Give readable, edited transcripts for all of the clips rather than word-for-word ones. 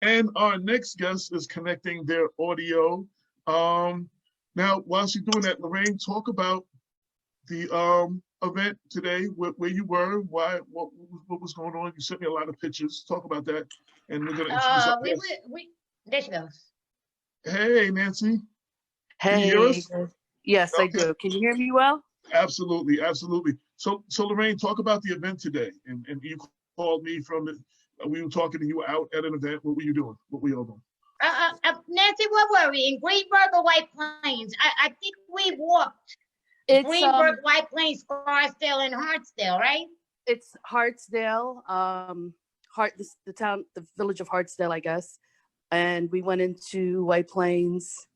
And our next guest is connecting their audio. Now, while she's doing that, Lorraine, talk about the event today, where you were, what was going on. You sent me a lot of pictures. Talk about that, and we're going to introduce our guest. There she goes. Hey, Nancy. Can you hear Hey. us? Yes, I do. Can you hear me well? Absolutely, absolutely. So Lorraine, talk about the event today. And you called me from it. We were talking and you were out at an event. What were you doing? What were you all doing? Nancy, where were we? In Greenburgh or White Plains? I think we walked Greenburgh, White Plains, Scarsdale, and Hartsdale, right? It's Hartsdale, the village of Hartsdale, I guess. And we went into White Plains,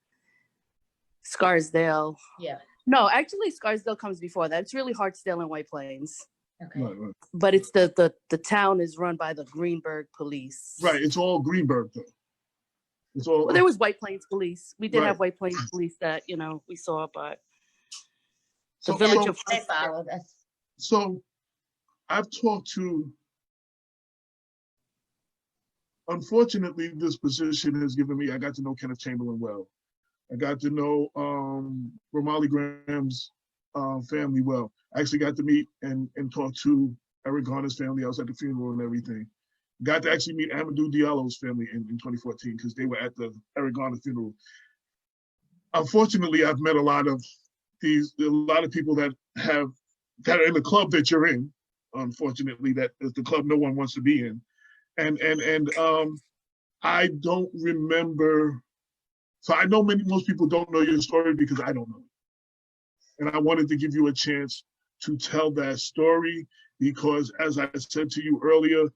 Scarsdale. Yeah. No, actually, Scarsdale comes before that. It's really Hartsdale and White Plains. Okay. Right. But it's the town is run by the Greenburgh Police. Right. It's all Greenburgh, though. It's all. Well, there was White Plains Police. We did have White Plains Police that we saw, but the village of they followed us. So, I've talked to. Unfortunately, this position has given me. I got to know Kenneth Chamberlain well. I got to know Romali Graham's family well. I actually got to meet and talk to Eric Garner's family. I was at the funeral and everything. Got to actually meet Amadou Diallo's family in 2014 because they were at the Eric Garner funeral. Unfortunately, I've met a lot of people that are in the club that you're in. Unfortunately, that is the club no one wants to be in, and I don't remember. So I know most people don't know your story because I don't know it. And I wanted to give you a chance to tell that story because, as I said to you earlier,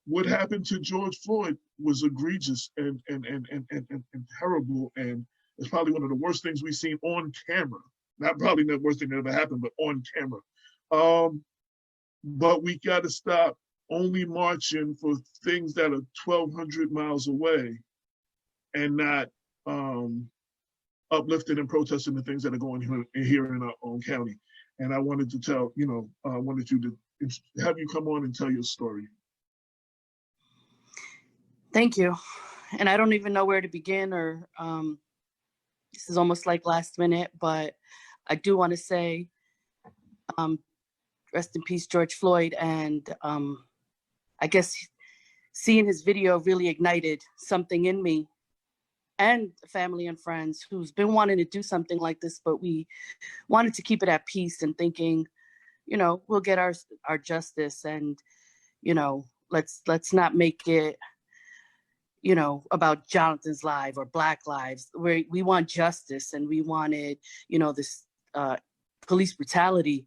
what happened to George Floyd was egregious and terrible, and it's probably one of the worst things we've seen on camera. Not probably the worst thing that ever happened, but on camera. But we got to stop only marching for things that are 1,200 miles away and not uplifting and protesting the things that are going here in our own county. And I wanted to I wanted you to have you come on and tell your story. Thank you. And I don't even know where to begin or this is almost like last minute, but I do want to say rest in peace, George Floyd. And I guess seeing his video really ignited something in me and family and friends who's been wanting to do something like this, but we wanted to keep it at peace and thinking, we'll get our justice and, let's not make it, about Jonathan's life or Black lives. We want justice and we wanted, this police brutality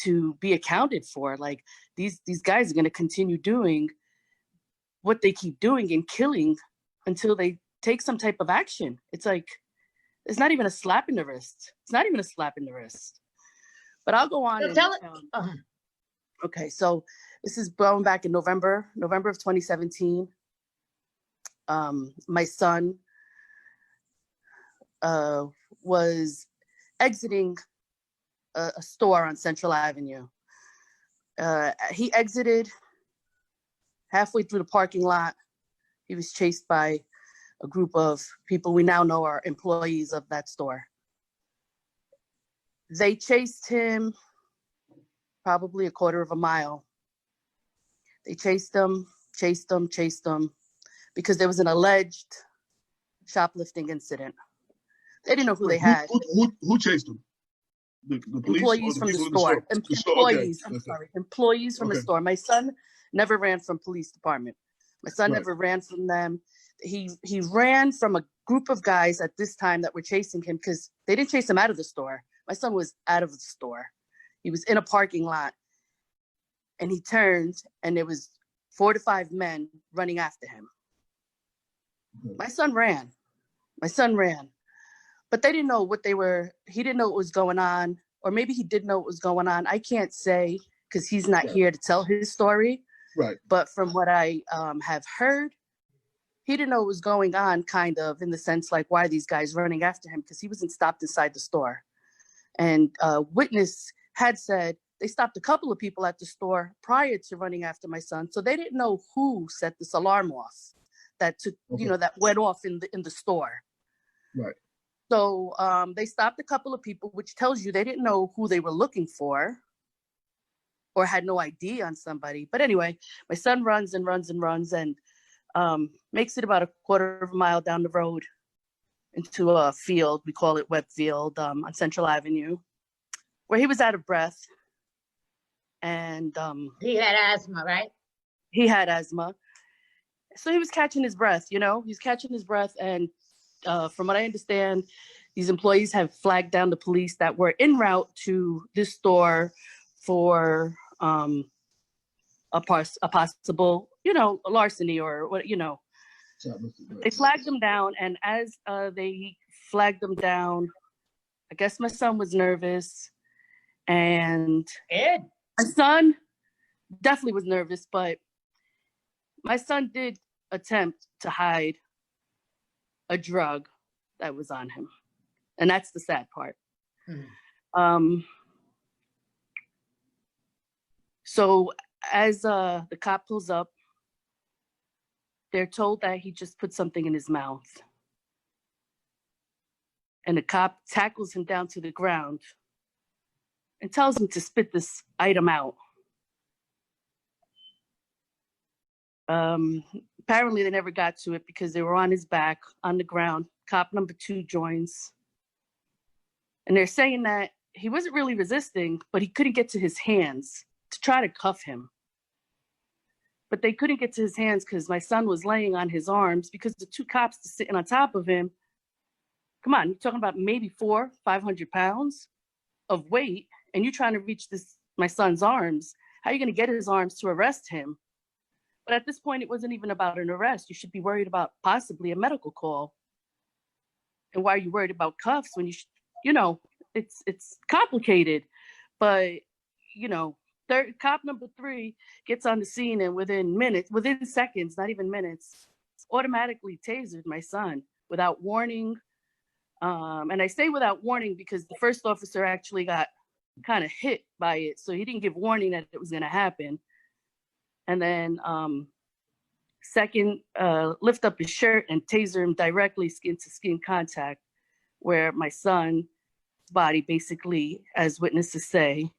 to be accounted for. Like these guys are going to continue doing what they keep doing and killing until they take some type of action. It's like, it's not even a slap in the wrist. It's not even a slap in the wrist. But I'll go on. Okay, so this is going back in November of 2017. My son was exiting a store on Central Avenue. He exited halfway through the parking lot. He was chased by a group of people we now know are employees of that store. They chased him probably a quarter of a mile. They chased him because there was an alleged shoplifting incident. They didn't know who they had. Who chased him? The police? Employees from the store. Employees, okay. I'm sorry. Employees from the store. My son never ran from police department. My son never ran from them. He ran from a group of guys at this time that were chasing him because they didn't chase him out of the store. My son was out of the store. He was in a parking lot and he turned and there was 4 to 5 men running after him. My son ran, but they didn't know he didn't know what was going on, or maybe he did know what was going on. I can't say because he's not here to tell his story. Right. But from what I have heard, he didn't know what was going on, kind of, in the sense like, why are these guys running after him? Because he wasn't stopped inside the store. And a witness had said they stopped a couple of people at the store prior to running after my son. So they didn't know who set this alarm off. that took, Okay. that went off in the store. Right. So they stopped a couple of people, which tells you they didn't know who they were looking for or had no ID on somebody. But anyway, my son runs and runs and runs and makes it about a quarter of a mile down the road into a field. We call it Webb Field on Central Avenue, where he was out of breath. And he had asthma, right? He had asthma. So he was catching his breath, he's catching his breath. And from what I understand, these employees have flagged down the police that were en route to this store for a possible, larceny or what, They flagged them down. And as they flagged them down, I guess my son was nervous. And Ed. my son definitely was nervous, but my son did attempt to hide a drug that was on him. And that's the sad part. So as the cop pulls up, they're told that he just put something in his mouth. And the cop tackles him down to the ground and tells him to spit this item out. Apparently they never got to it because they were on his back on the ground. Cop number 2 joins. And they're saying that he wasn't really resisting, but he couldn't get to his hands to try to cuff him. But they couldn't get to his hands because my son was laying on his arms because the 2 cops are sitting on top of him. Come on, you're talking about maybe 400-500 pounds of weight, and you're trying to reach my son's arms. How are you going to get his arms to arrest him? But at this point, it wasn't even about an arrest. You should be worried about possibly a medical call. And why are you worried about cuffs when it's complicated? But, cop number 3 gets on the scene and within seconds, not even minutes, automatically tasered my son without warning. And I say without warning because the first officer actually got kind of hit by it. So he didn't give warning that it was going to happen. And then second, lift up his shirt and taser him directly skin to skin contact, where my son's body basically, as witnesses say,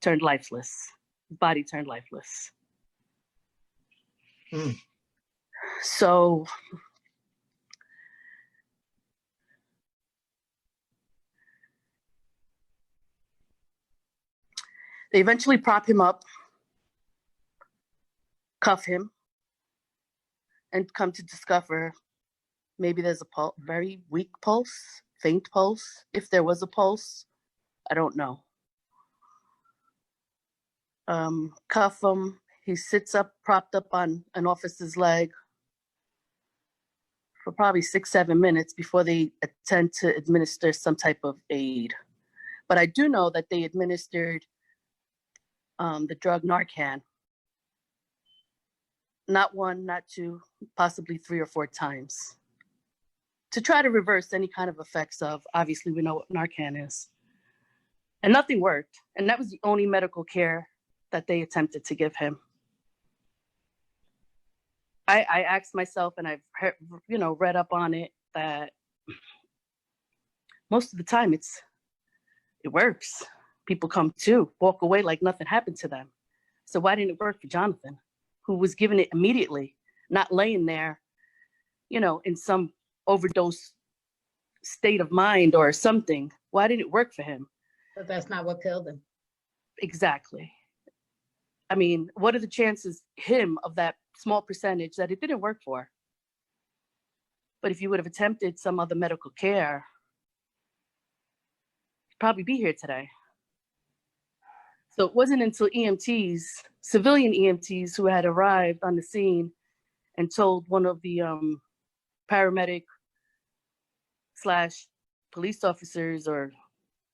turned lifeless. His body turned lifeless. So they eventually prop him up, cuff him, and come to discover maybe there's a very weak pulse, faint pulse. If there was a pulse, I don't know. Cuff him. He sits up, propped up on an officer's leg for probably 6-7 minutes before they attempt to administer some type of aid. But I do know that they administered the drug Narcan. Not 1, not 2, possibly 3 or 4 times, to try to reverse any kind of effects of, obviously we know what Narcan is. And nothing worked. And that was the only medical care that they attempted to give him. I asked myself, and I've heard, read up on it, that most of the time it works. People come to, walk away like nothing happened to them. So why didn't it work for Jonathan, who was given it immediately, not laying there, in some overdose state of mind or something? Why didn't it work for him? But that's not what killed him. Exactly. I mean, what are the chances of that small percentage that it didn't work for? But if you would have attempted some other medical care, you'd probably be here today. So it wasn't until EMTs, civilian EMTs, who had arrived on the scene and told one of the paramedic / police officers, or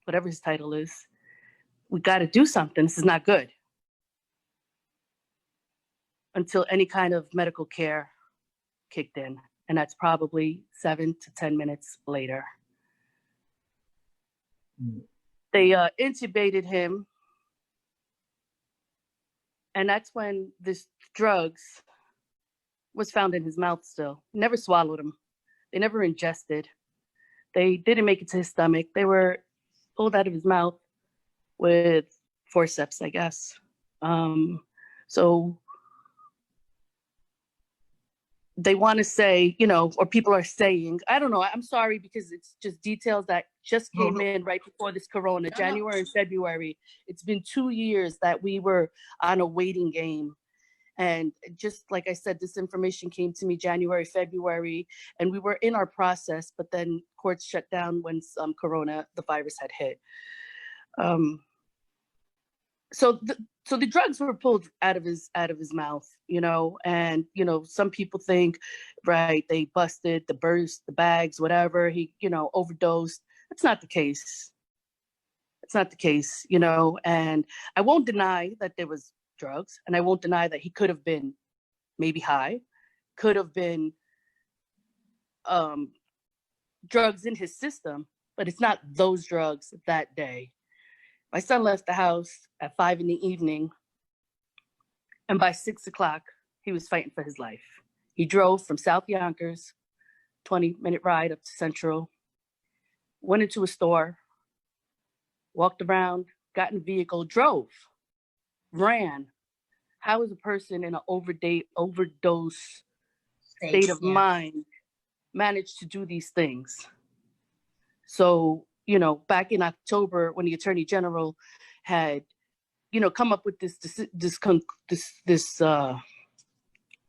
whatever his title is, we got to do something. This is not good. Until any kind of medical care kicked in. And that's probably 7 to 10 minutes later. They intubated him. And that's when this drugs was found in his mouth still. Never swallowed them. They never ingested. They didn't make it to his stomach. They were pulled out of his mouth with forceps, I guess. So they want to say, you know, or people are saying, I don't know, I'm sorry, because it's just details that just came in right before this corona, January and February. It's been 2 years that we were on a waiting game. And just like I said, this information came to me January, February, and we were in our process, but then courts shut down when the virus had hit. So the drugs were pulled out of his mouth, you know, and, you know, some people think, right, they busted the burst, the bags, whatever, he, you know, overdosed. That's not the case. It's not the case, you know, and I won't deny that there was drugs, and I won't deny that he could have been maybe high, could have been drugs in his system, but it's not those drugs that day. My son left the house at 5 p.m, and by 6 o'clock, he was fighting for his life. He drove from South Yonkers, 20-minute ride up to Central, went into a store, walked around, got in a vehicle, drove, ran. How is a person in an overdose state of mind managed to do these things? So, you know, back in October, when the Attorney General had, you know, come up with this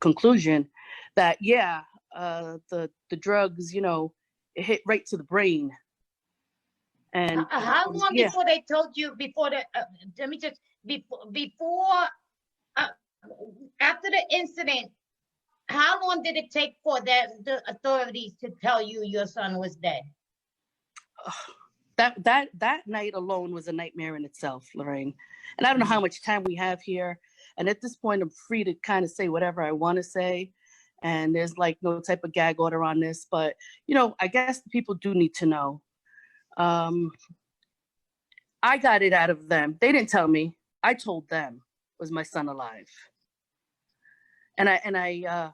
conclusion that, yeah, the drugs, you know, it hit right to the brain. And how long before they told you, before the let me just before after the incident, how long did it take for the authorities to tell you your son was dead? That night alone was a nightmare in itself, Lorraine. And I don't know how much time we have here. And at this point, I'm free to kind of say whatever I want to say. And there's like no type of gag order on this. But, you know, I guess people do need to know. I got it out of them. They didn't tell me. I told them, was my son alive? And I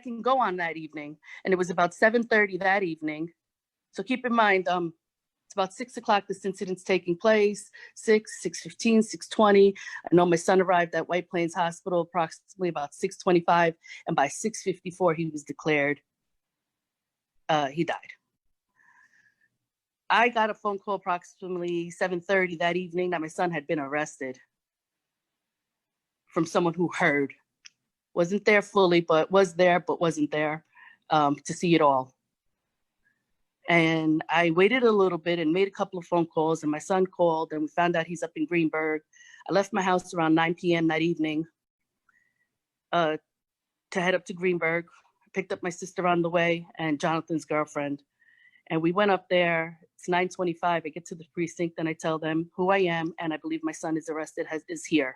can go on that evening. And it was about 7:30 that evening. So keep in mind, it's about 6 o'clock, this incident's taking place, 6:15, 6:20. I know my son arrived at White Plains Hospital approximately about 6:25. And by 6:54, he was declared, he died. I got a phone call approximately 7:30 that evening that my son had been arrested from someone who heard. Wasn't there fully, but was there, but wasn't there to see it all. And I waited a little bit and made a couple of phone calls, and my son called, and we found out he's up in Greenburgh. I left my house around 9 p.m. that evening to head up to Greenburgh. I picked up my sister on the way and Jonathan's girlfriend. And we went up there. It's 9:25. I get to the precinct and I tell them who I am, and I believe my son is arrested, is here.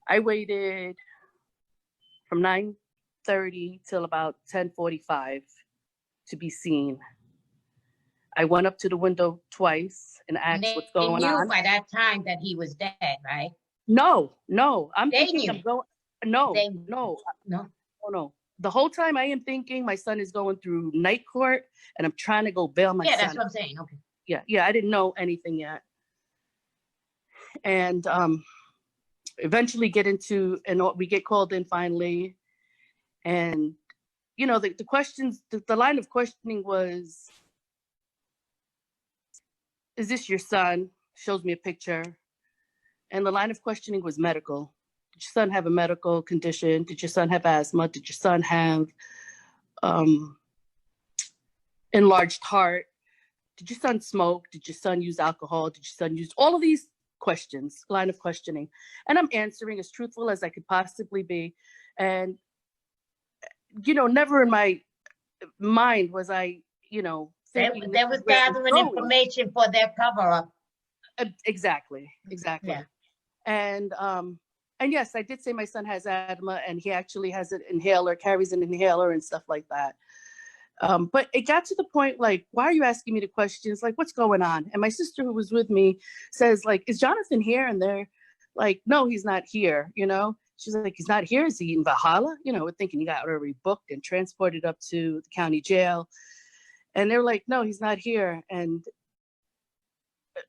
I waited from 9:30 till about 10:45 to be seen. I went up to the window twice and asked what's going They on. knew by that time that he was dead, right? No. They knew. No. The whole time I am thinking my son is going through night court and I'm trying to go bail my son. Yeah, that's what I'm saying. Okay. Yeah, I didn't know anything yet. And eventually we get called in finally. And, you know, the questions, the line of questioning was, is this your son? Shows me a picture. And the line of questioning was medical. Did your son have a medical condition? Did your son have asthma? Did your son have enlarged heart? Did your son smoke? Did your son use alcohol? Did your son use all of these questions, line of questioning? And I'm answering as truthful as I could possibly be. And, you know, never in my mind was I, you know, thinking They was gathering information for their cover-up. Exactly. Yeah. And yes, I did say my son has asthma, and he actually has an inhaler, carries an inhaler and stuff like that. But it got to the point, like, why are you asking me the questions? Like, what's going on? And my sister, who was with me, says, like, is Jonathan here? And they're like, no, he's not here, you know? She's like, he's not here. Is he in Valhalla? You know, we're thinking he got already booked and transported up to the county jail. And they were like, no, he's not here. And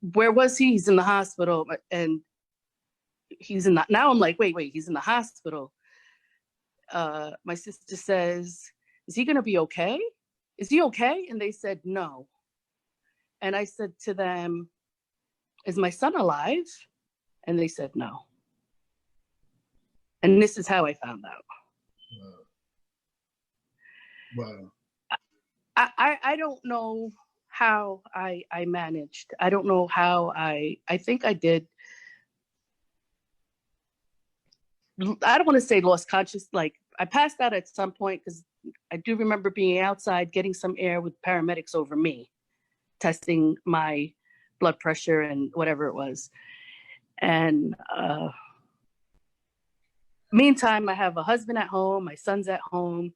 where was he? He's in the hospital. And he's in the, now I'm like, wait, he's in the hospital. My sister says, is he going to be okay? Is he okay? And they said, no. And I said to them, is my son alive? And they said, no. And this is how I found out. Wow. I don't know how I managed. I don't know how I think I did. I don't want to say lost conscious, like I passed out at some point because I do remember being outside getting some air with paramedics over me, testing my blood pressure and whatever it was. And meantime, I have a husband at home, my son's at home.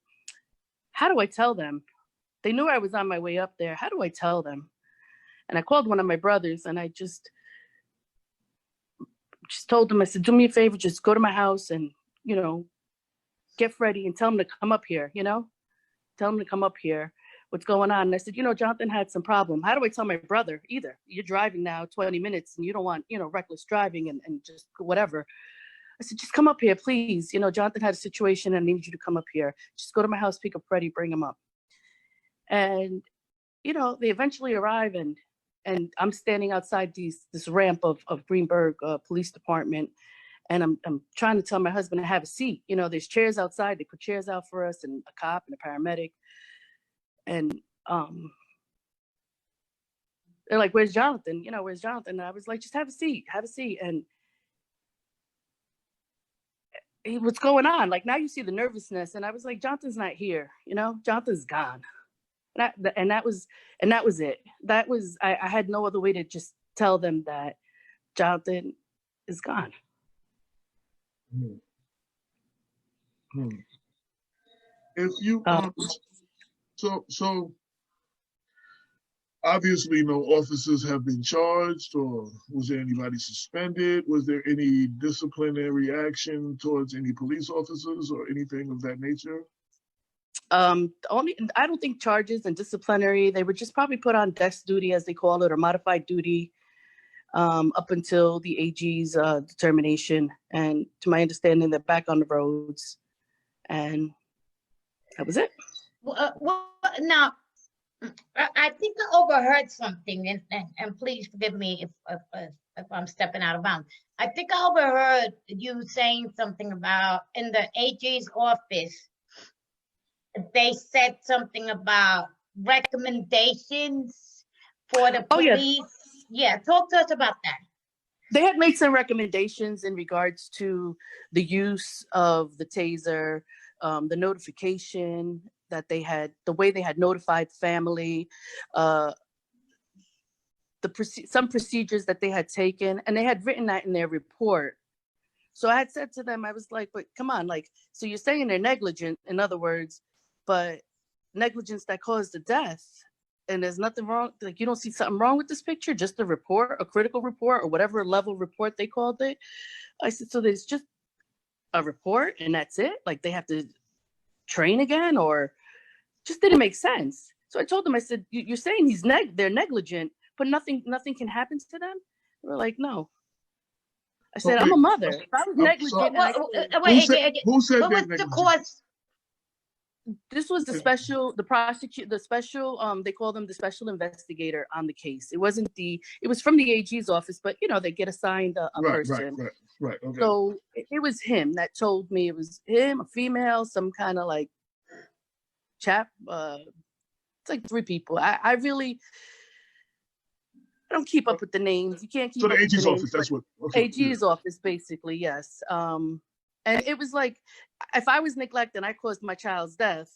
How do I tell them? They knew I was on my way up there. How do I tell them? And I called one of my brothers and I just told him, I said, do me a favor, just go to my house and, you know, get Freddie and tell him to come up here, you know? Tell him to come up here. What's going on? And I said, you know, Jonathan had some problem. How do I tell my brother either? You're driving now 20 minutes and you don't want, you know, reckless driving and just whatever. I said, just come up here, please. You know, Jonathan had a situation and I need you to come up here. Just go to my house, pick up Freddie, bring him up. And, you know, they eventually arrive and I'm standing outside this ramp of Greenburgh Police Department. And I'm trying to tell my husband to have a seat. You know, there's chairs outside. They put chairs out for us and a cop and a paramedic. And they're like, where's Jonathan? You know, where's Jonathan? And I was like, just have a seat, have a seat. And what's going on? Like, now you see the nervousness. And I was like, Jonathan's not here. You know, Jonathan's gone. And that was it. That was, I had no other way to just tell them that Jonathan is gone. If you, so obviously no officers have been charged, or was there anybody suspended? Was there any disciplinary action towards any police officers or anything of that nature? I don't think charges and disciplinary, they were just probably put on desk duty, as they call it, or modified duty, up until the AG's determination. And to my understanding, they're back on the roads, and that was it. Well, now, I think I overheard something, and please forgive me if I'm stepping out of bounds. I think I overheard you saying something about in the AG's office. They said something about recommendations for the police. Yeah, talk to us about that. They had made some recommendations in regards to the use of the taser, the notification that they had, the way they had notified family, some procedures that they had taken, and they had written that in their report. So I had said to them, I was like, but come on, like, so you're saying they're negligent, in other words, but negligence that caused the death, and there's nothing wrong, like you don't see something wrong with this picture, just a report, a critical report, or whatever level report they called it. I said, so there's just a report and that's it? Like they have to train again, or just didn't make sense. So I told them, I said, you're saying they're negligent, but nothing can happen to them? They were like, no. I said, I'm a mother. If I was negligent, who said what was the cause? This was the special they call them the special investigator on the case. It was from the AG's office, but you know, they get assigned a person. Right. Okay. So it was him that told me, it was him, a female, some kind of like chap. It's like 3 people. I don't keep up with the names. You can't keep up with the names. So the AG's office, that's what. Okay, AG's office, basically, yes. And it was like, if I was neglected and I caused my child's death,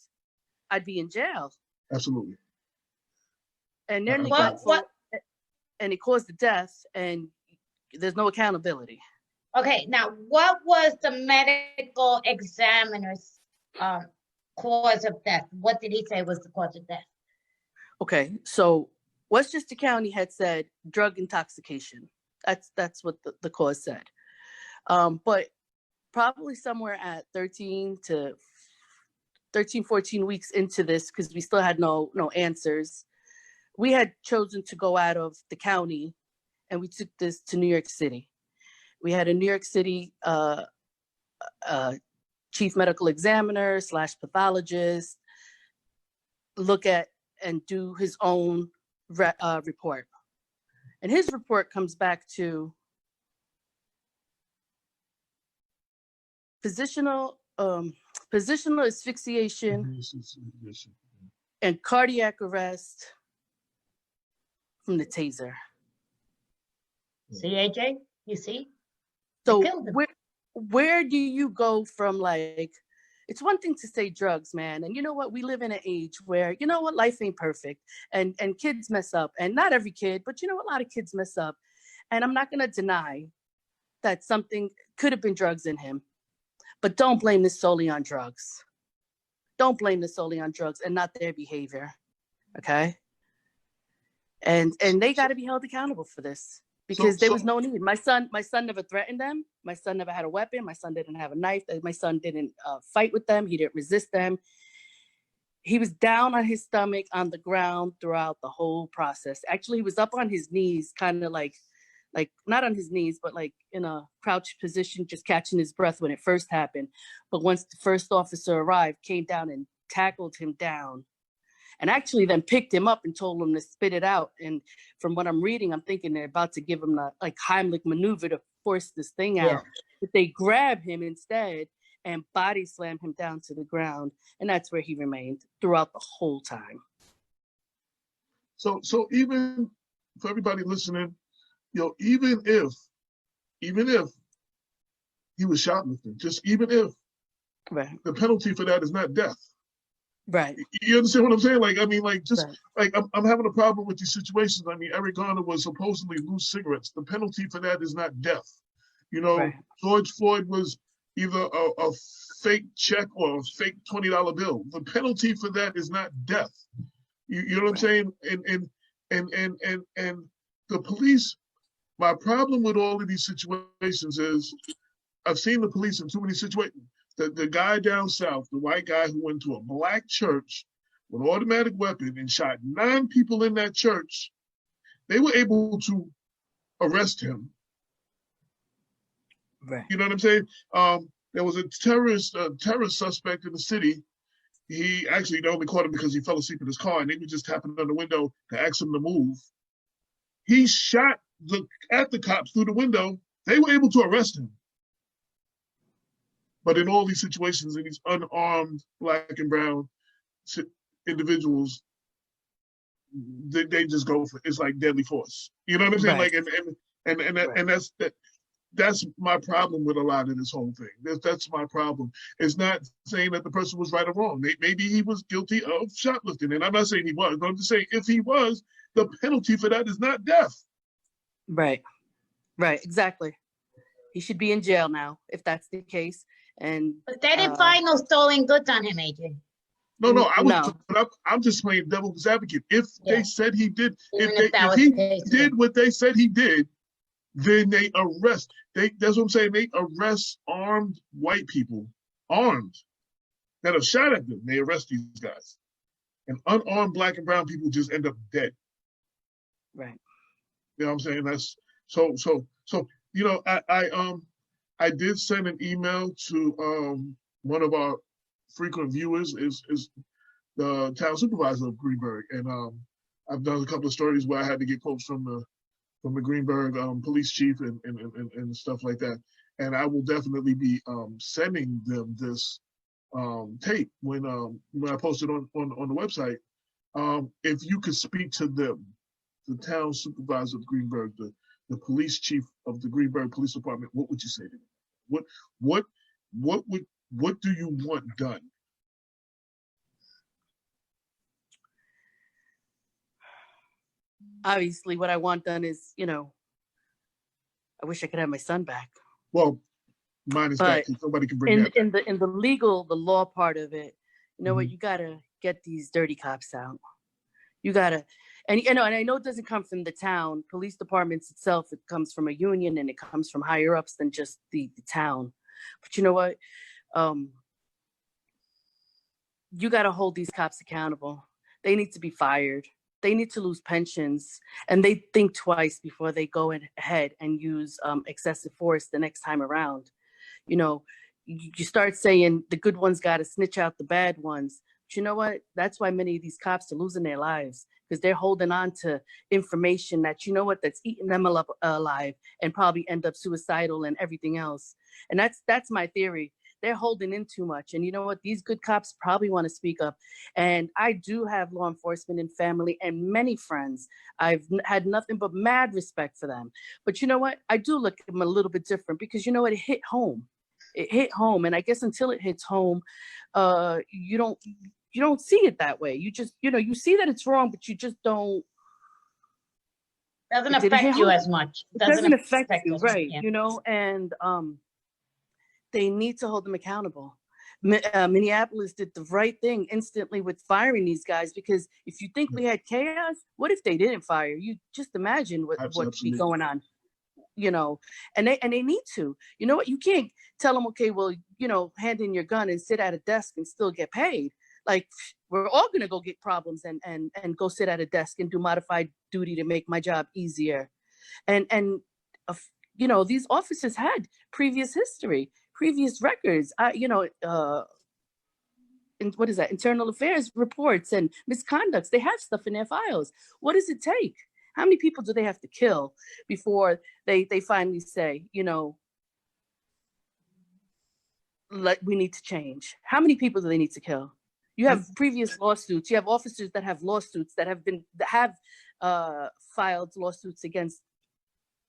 I'd be in jail. Absolutely. And they're neglectful, and it caused the death, and there's no accountability. Okay, now what was the medical examiner's cause of death? What did he say was the cause of death? Okay, so Westchester County had said drug intoxication. That's what the cause said. But probably somewhere at 14 weeks into this, because we still had no answers. We had chosen to go out of the county, and we took this to New York City. We had a New York City chief medical examiner / pathologist look at and do his own report. And his report comes back to positional asphyxiation and cardiac arrest from the taser. See, AJ, you see? So They killed him. where do you go from, like, it's one thing to say drugs, man. And you know what? We live in an age where, you know what, life ain't perfect, and kids mess up. And not every kid, but you know, a lot of kids mess up. And I'm not gonna deny that something could have been drugs in him, but don't blame this solely on drugs. Don't blame this solely on drugs and not their behavior, okay? And they got to be held accountable for this, because there was no need. My son never threatened them. My son never had a weapon. My son didn't have a knife. My son didn't fight with them. He didn't resist them. He was down on his stomach on the ground throughout the whole process. Actually, he was up on his knees, kind of like not on his knees, but like in a crouched position, just catching his breath when it first happened. But once the first officer arrived, came down and tackled him down, and actually then picked him up and told him to spit it out. And from what I'm reading, I'm thinking they're about to give him the like Heimlich maneuver to force this thing out. But they grab him instead and body slam him down to the ground. And that's where he remained throughout the whole time. So even for everybody listening, even if he was shoplifting, just even if, right, the penalty for that is not death. Right. You understand what I'm saying? Like, I mean, like, just right. like I'm having a problem with these situations. I mean, Eric Garner was supposedly loose cigarettes. The penalty for that is not death. Right. George Floyd was either a fake check or a fake $20 bill. The penalty for that is not death. You know what I'm saying? And the police. My problem with all of these situations is I've seen the police in too many situations. The guy down south, the white guy who went to a black church with an automatic weapon and shot 9 people in that church, they were able to arrest him. Right. You know what I'm saying? There was a terrorist suspect in the city. He actually, they only caught him because he fell asleep in his car, and they were just tapping on the window to ask him to move. He shot at the cops through the window. They were able to arrest him. But in all these situations, in these unarmed black and brown individuals, they just go for it's like deadly force. You know what I'm saying? Right. Like and that's my problem with a lot of this whole thing. That's my problem. It's not saying that the person was right or wrong. Maybe he was guilty of shoplifting, and I'm not saying he was. But I'm just saying if he was, the penalty for that is not death. Right. Right. Exactly. He should be in jail now if that's the case. But they didn't find no stolen goods on him, AJ. No, I'm just playing devil's advocate. If they said he did, if he did what they said he did, then they arrest. That's what I'm saying. They arrest armed white people, armed, that have shot at them. They arrest these guys, and unarmed black and brown people just end up dead. Right. You know what I'm saying? That's so. You know, I did send an email to one of our frequent viewers, is the town supervisor of Greenburgh, and I've done a couple of stories where I had to get quotes from the Greenburgh police chief and stuff like that. And I will definitely be sending them this tape when I post it on the website. If you could speak to them, the town supervisor of Greenburgh, the police chief of the Greenburgh Police Department, what would you say to them? What do you want done? Obviously, what I want done is, I wish I could have my son back. Well, mine is back. Somebody can bring that. In the law part of it, you know what? You gotta get these dirty cops out. You gotta, and I know it doesn't come from the town police departments itself. It comes from a union, and it comes from higher ups than just the town. But you know what? You got to hold these cops accountable. They need to be fired. They need to lose pensions, and they think twice before they go ahead and use excessive force the next time around. You know, you start saying the good ones got to snitch out the bad ones. But you know what? That's why many of these cops are losing their lives, because they're holding on to information that, you know what, that's eating them alive and probably end up suicidal and everything else. And that's my theory. They're holding in too much. And you know what? These good cops probably want to speak up. And I do have law enforcement and family and many friends. I've had nothing but mad respect for them. But you know what? I do look at them a little bit different, because you know what? It hit home. It hit home. And I guess until it hits home, you don't see it that way. You just, you see that it's wrong, but you just don't. Doesn't affect you as much. It doesn't affect you, us, right? yeah. And they need to hold them accountable. Minneapolis did the right thing instantly with firing these guys, because if you think we had chaos, what if they didn't fire? You just imagine what would be going on, and they need to. You know what? You can't tell them, okay, well, hand in your gun and sit at a desk and still get paid. Like, we're all going to go get problems and go sit at a desk and do modified duty to make my job easier. And these officers had previous history, previous records, and what is that? Internal affairs reports and misconducts. They have stuff in their files. What does it take? How many people do they have to kill before they finally say, like, we need to change? How many people do they need to kill? You have previous lawsuits. You have officers that have lawsuits that have filed lawsuits against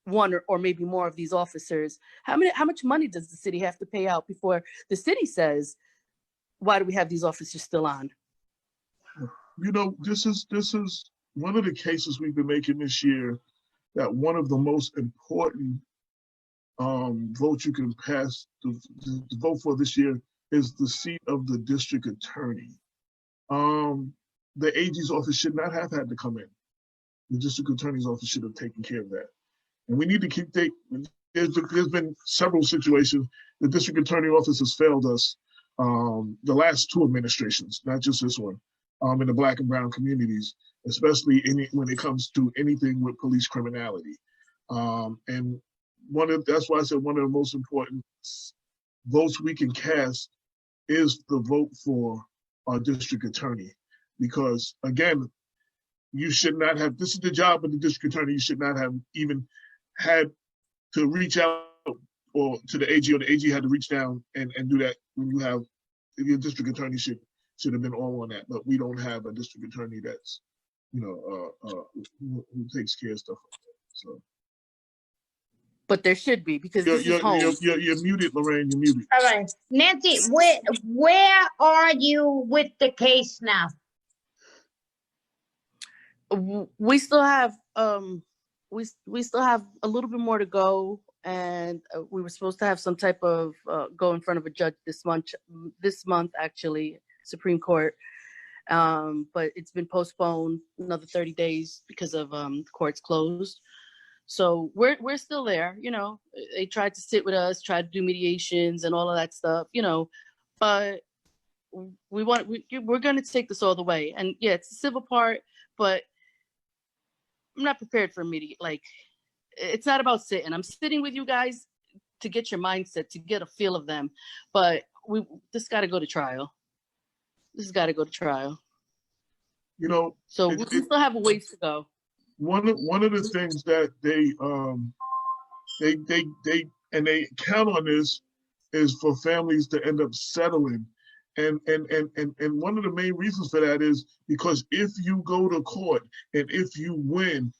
one or maybe more of these officers. How much money does the city have to pay out before the city says, why do we have these officers still on? This is one of the cases we've been making this year, that one of the most important votes you can pass to vote for this year is the seat of the district attorney. The AG's office should not have had to come in. The district attorney's office should have taken care of that. And we need to keep there's been several situations. The district attorney office has failed us, the last two administrations, not just this one, in the Black and brown communities, especially when it comes to anything with police criminality. And that's why I said one of the most important votes we can cast is the vote for our district attorney. Because again, you should not have, this is the job of the district attorney, you should not have even had to reach out or to the AG, or the AG had to reach down and do that when you have, your district attorney should have been all on that. But we don't have a district attorney that's, who takes care of stuff like that. So. But there should be, because this is home. You're muted, Lorraine. You're muted. All right, Nancy, where are you with the case now? We still have we still have a little bit more to go, and we were supposed to have some type of go in front of a judge this month actually, Supreme Court. But it's been postponed another 30 days because of the court's closed. So we're still there, They tried to sit with us, tried to do mediations and all of that stuff, but we're going to take this all the way. And yeah, it's the civil part, but I'm not prepared for immediate, it's not about sitting. I'm sitting with you guys to get your mindset, to get a feel of them, but this got to go to trial. This has got to go to trial. So we still have a ways to go. One of the things that they count on this is for families to end up settling, and one of the main reasons for that is because if you go to court and if you win,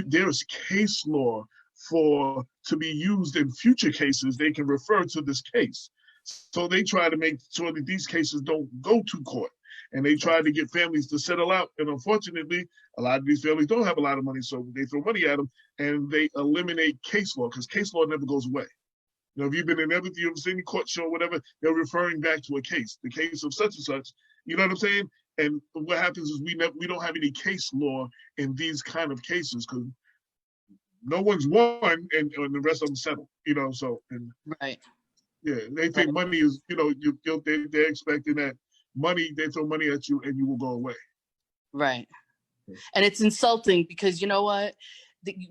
there's case law to be used in future cases. They can refer to this case, so they try to make sure that these cases don't go to court. And they try to get families to settle out. And unfortunately, a lot of these families don't have a lot of money, so they throw money at them and they eliminate case law, because case law never goes away. If you've been in you've ever seen a court show or whatever, they're referring back to a case, the case of such and such. You know what I'm saying? And what happens is we don't have any case law in these kind of cases, because no one's won and the rest of them settle. So. Right. Yeah, they think money is, they're expecting that money, they throw money at you and you will go away. Right. And it's insulting because you know what?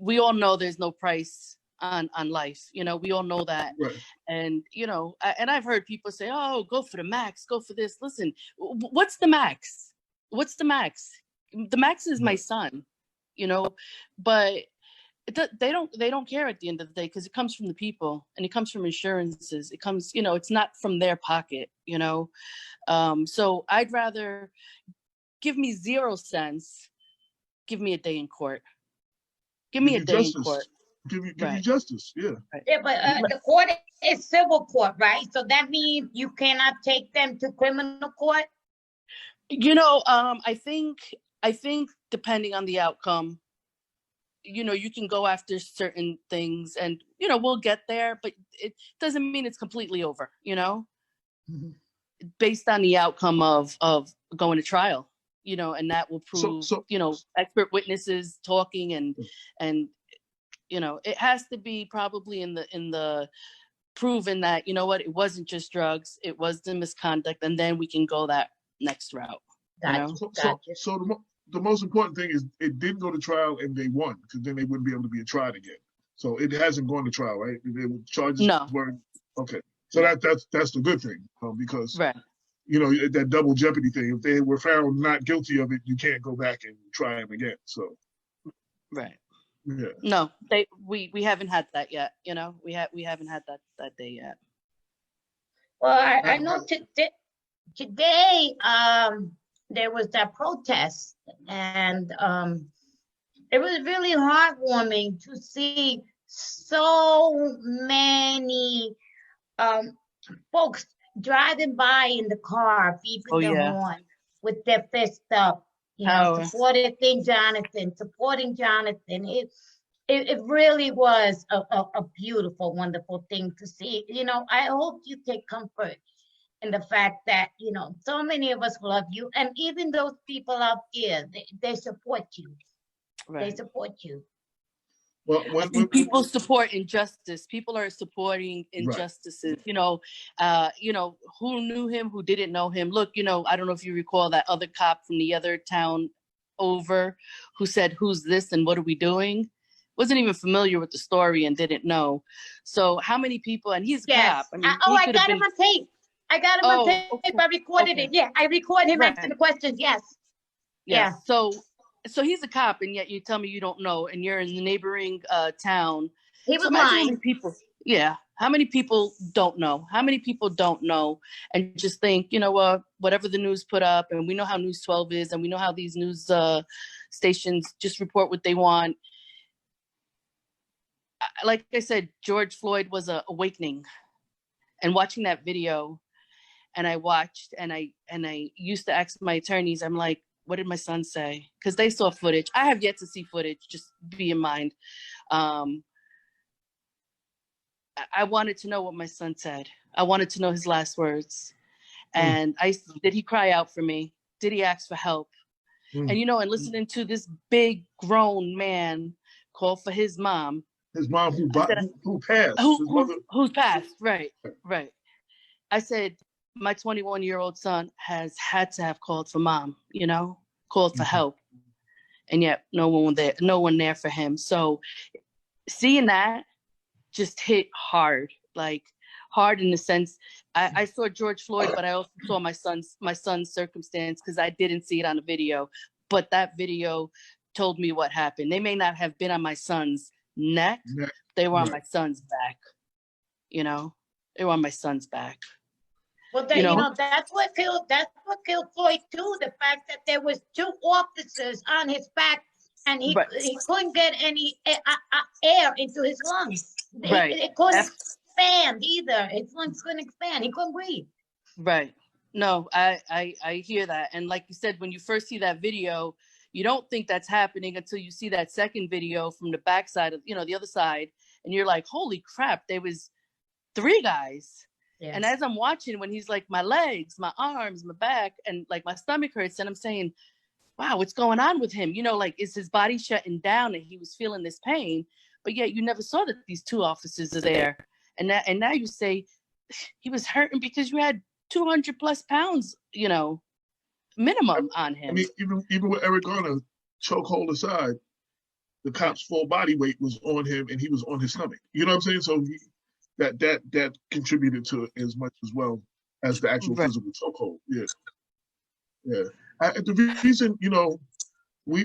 We all know there's no price on life. We all know that. Right. And, and I've heard people say, oh, go for the max, go for this. Listen, what's the max? What's the max? The max is my son, but they don't care at the end of the day because it comes from the people and it comes from insurances. It comes, it's not from their pocket, so I'd rather give me 0 cents. Give me a day in court. Give me a day in court. Give you justice. Yeah. Right. Yeah, but the court is civil court, right? So that means you cannot take them to criminal court. I think depending on the outcome, you can go after certain things, and we'll get there, but it doesn't mean it's completely over. Mm-hmm. Based on the outcome of going to trial. And that will prove, expert witnesses talking and it has to be probably in the proven that, it wasn't just drugs, it was the misconduct, and then we can go that next route. Gotcha. So the most important thing is it didn't go to trial and they won, because then they wouldn't be able to be tried again. So it hasn't gone to trial, right? The charges were okay. So that's the good thing, because right. That double jeopardy thing. If they were found not guilty of it, you can't go back and try them again. So, right. Yeah. No, we haven't had that yet. We haven't had that day yet. Well, I know today there was that protest, and it was really heartwarming to see so many folks driving by in the car, beeping their horn with their fist up, supporting Jonathan. It really was a beautiful, wonderful thing to see. I hope you take comfort in the fact that, so many of us love you, and even those people out there, they support you. Right. They support you. Well, when people support injustice, people are supporting injustices. Right. Who knew him, who didn't know him. Look, I don't know if you recall that other cop from the other town over who said, "Who's this and what are we doing?" Wasn't even familiar with the story and didn't know. So how many people? And he's a cop. I mean, I got him on tape. I got him on tape. Okay. I recorded it. Yeah, I recorded him asking the questions. Yes. Yeah. So he's a cop, and yet you tell me you don't know, and you're in the neighboring town. He was lying. How many people? Yeah. How many people don't know? How many people don't know and just think, whatever the news put up, and we know how News 12 is, and we know how these news stations just report what they want. Like I said, George Floyd was an awakening, and watching that video, and I watched, and I used to ask my attorneys, I'm like, what did my son say? Because they saw footage. I have yet to see footage, just be in mind. I wanted to know what my son said. I wanted to know his last words. And did he cry out for me? Did he ask for help? And, and listening to this big grown man call for his mom. His mom who passed. Who's passed, right. I said, my 21-year-old son has had to have called for mom, called for help. And yet no one there for him. So seeing that just hit hard, hard in the sense, I saw George Floyd, but I also saw my son's circumstance, because I didn't see it on the video, but that video told me what happened. They may not have been on my son's neck. They were on my son's back. They were on my son's back. Well, that's what killed Floyd too. The fact that there was 2 officers on his back, and he couldn't get any air into his lungs. It couldn't expand either. His lungs couldn't expand. He couldn't breathe. Right. No, I hear that. And like you said, when you first see that video, you don't think that's happening until you see that second video from the backside of, the other side, and you're like, holy crap, there was 3 guys. Yes. And as I'm watching, when he's like, my legs, my arms, my back, and my stomach hurts, and I'm saying, wow, what's going on with him? Is his body shutting down and he was feeling this pain? But yet you never saw that these 2 officers are there. And now you say, hurting because you had 200 plus pounds, minimum on him. I mean, even with Eric Garner, chokehold aside, the cop's full body weight was on him, and he was on his stomach. You know what I'm saying? So that contributed to it as much as well as the actual Right. physical chokehold. Yeah, yeah. The reason, we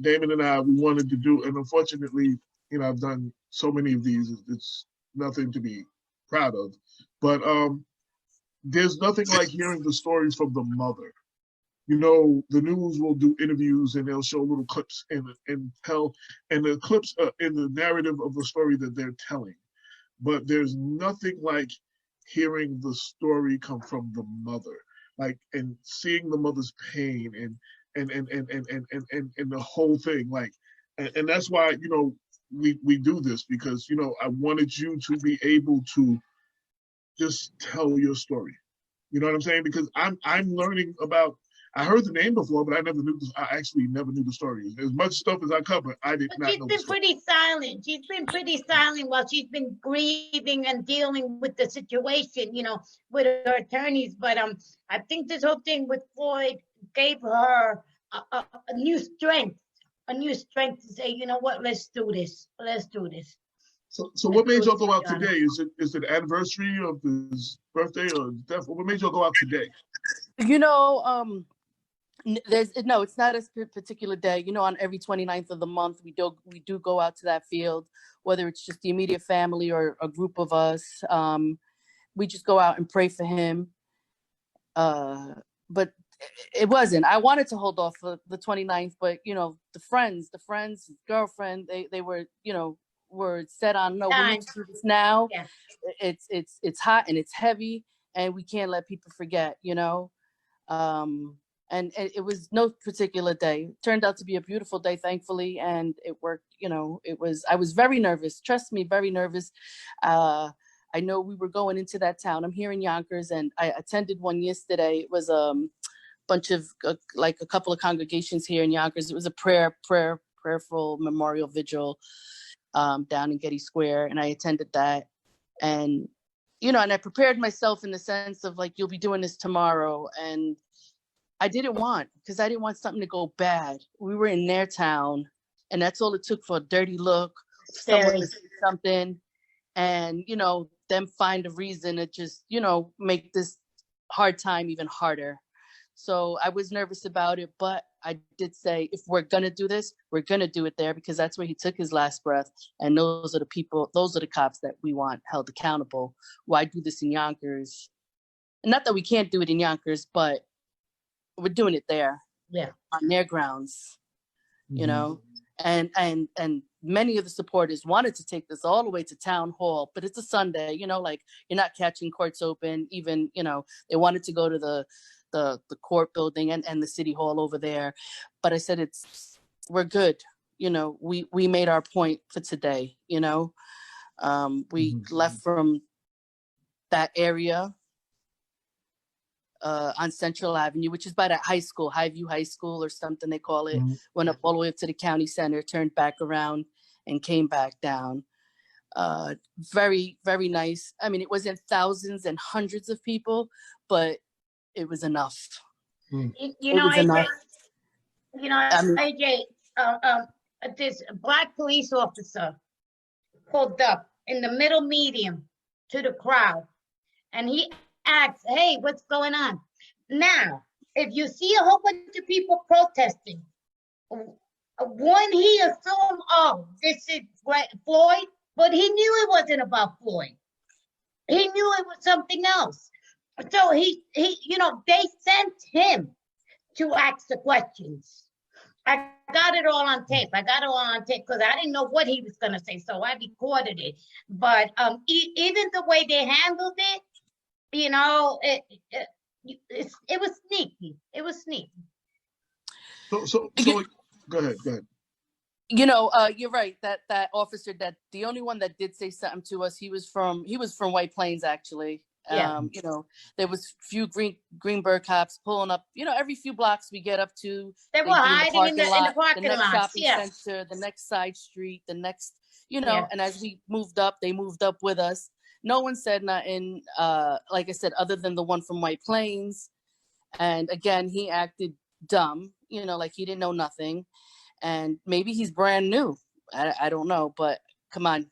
Damon and I, we wanted to do, and unfortunately, I've done so many of these. It's nothing to be proud of, but there's nothing like hearing the stories from the mother. The news will do interviews and they'll show little clips and tell, and the clips are in the narrative of the story that they're telling. But there's nothing like hearing the story come from the mother, like, and seeing the mother's pain and the whole thing, like, and that's why we do this, because I wanted you to be able to just tell your story. You know what I'm saying? Because I'm learning about. I heard the name before, but I actually never knew the story. As much stuff as I covered, I did not know. She's been pretty silent. She's been pretty silent while she's been grieving and dealing with the situation, with her attorneys. But I think this whole thing with Floyd gave her a new strength, to say, you know what, let's do this. So what made y'all go out today? Is it the anniversary of his birthday or death? What made y'all go out today? It's not a particular day. On every 29th of the month, we do go out to that field, whether it's just the immediate family or a group of us. We just go out and pray for him. But it wasn't. I wanted to hold off for the 29th, but the friends, his girlfriend, they were, were set on, no, we need to do this now. Yeah. It's hot and it's heavy, and we can't let people forget, and it was no particular day. It turned out to be a beautiful day, thankfully, and it worked. I was very nervous. Trust me, very nervous. I know we were going into that town. I'm here in Yonkers, and I attended one yesterday. It was bunch of like a couple of congregations here in Yonkers. It was a prayerful memorial vigil down in Getty Square, and I attended that. And and I prepared myself in the sense of, like, you'll be doing this tomorrow, and I didn't want something to go bad. We were in their town, and that's all it took for a dirty look, someone to say something, and them find a reason to just make this hard time even harder. So I was nervous about it, but I did say, if we're gonna do this, we're gonna do it there, because that's where he took his last breath, and those are the cops that we want held accountable. Why do this in Yonkers? Not that we can't do it in Yonkers, but we're doing it there, on their grounds, and many of the supporters wanted to take this all the way to town hall, but it's a Sunday, like, you're not catching courts open. Even, they wanted to go to the court building and the city hall over there, but I said, we're good. We made our point for today. We left from that area on Central Avenue, which is by that high school, Highview High School or something they call it. Went up all the way up to the county center, turned back around, and came back down. Very, very nice. I mean, it wasn't thousands and hundreds of people, but it was enough. AJ, this Black police officer pulled up in the middle medium to the crowd, and he asked, hey, what's going on? Now, if you see a whole bunch of people protesting, when he assumed, oh, this is Floyd, but he knew it wasn't about Floyd. He knew it was something else. So they sent him to ask the questions. I got it all on tape. Because I didn't know what he was going to say, so I recorded it. But even the way they handled it, it was sneaky. So go ahead. You're right. That officer, that the only one that did say something to us, he was from White Plains, actually. Yeah. There was few Greenburgh cops pulling up, every few blocks we get up to. They were hiding in the parking the next lots. shopping center, the next side street, the next, and as we moved up, they moved up with us. No one said nothing. Like I said, other than the one from White Plains. And again, he acted dumb, you know, like he didn't know nothing. And maybe he's brand new. I don't know, but come on,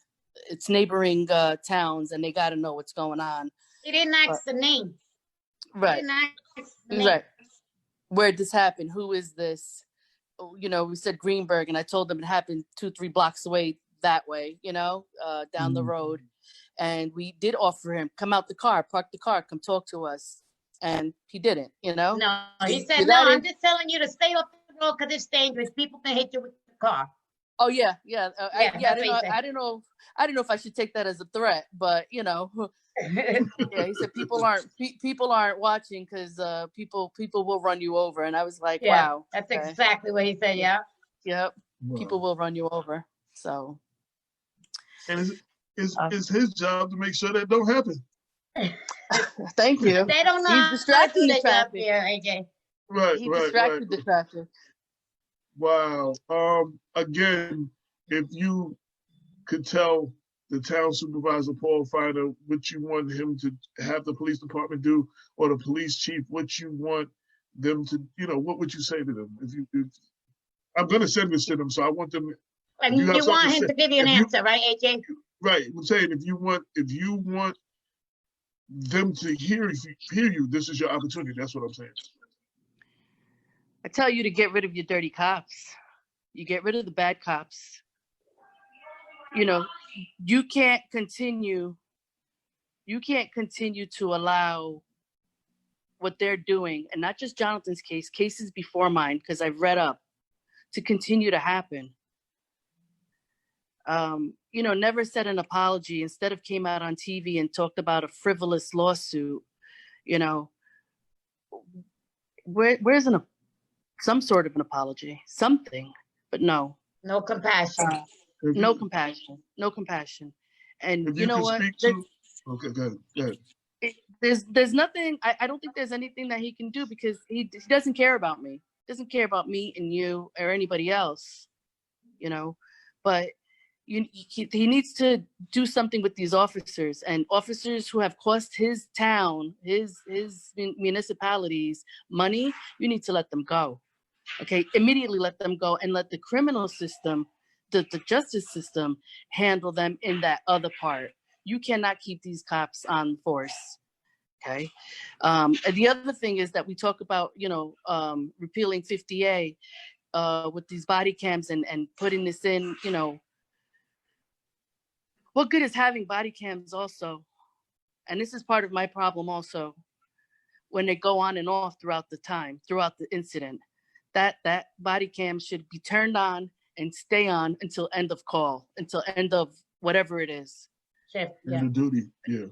it's neighboring towns and they got to know what's going on. He didn't ask the name. Right. He didn't ask the name. Right. Where did this happen? Who is this? You know, we said Greenburgh, and I told them it happened 2-3 blocks away that way, you know, down the road. And we did offer him, come out the car, park the car, come talk to us. And he didn't, you know? No, he said, no, I'm just telling you to stay off the road because it's dangerous. People can hit you with the car. Oh, yeah. I didn't know if I should take that as a threat, but, you know. Yeah, he said people aren't watching because people will run you over. And I was like, wow. That's exactly what he said, yeah. Yep. Wow. People will run you over. So. And it's his job to make sure that don't happen. Thank you. They don't know He's how to distracting do the their job traffic. here, AJ. Right, He right, distracted right. the traffic. Wow. Again, if you could tell the town supervisor, Paul Finer, what you want him to have the police department do, or the police chief, what you want them to, you know, what would you say to them? If I'm going to send this to them, so I want them. And you you have want something to him say- to give you an if you- answer, right, AJ? Right. I'm saying if you want them to hear you, this is your opportunity. That's what I'm saying. I tell you to get rid of your dirty cops. You get rid of the bad cops. You know, you can't continue to allow what they're doing, and not just Jonathan's case, cases before mine, because I've read up, to continue to happen. You know, never said an apology. Instead of came out on TV and talked about a frivolous lawsuit, you know, where's some sort of an apology, something, but no. No compassion. No compassion. And If you know could what? speak to, okay, go ahead. There's nothing. I don't think there's anything that he can do because he doesn't care about me. Doesn't care about me and you or anybody else. You know, but he needs to do something with these officers, and officers who have cost his town, his municipalities money. You need to let them go. Okay, immediately let them go and let the criminal system, the justice system, handle them in that other part. You cannot keep these cops on force. Okay. And the other thing is that we talk about, you know, repealing 50A with these body cams and putting this in, you know, what good is having body cams also? And this is part of my problem also, when they go on and off throughout the incident. That body cam should be turned on and stay on until end of call, until end of whatever it is. Shift, The duty, yeah.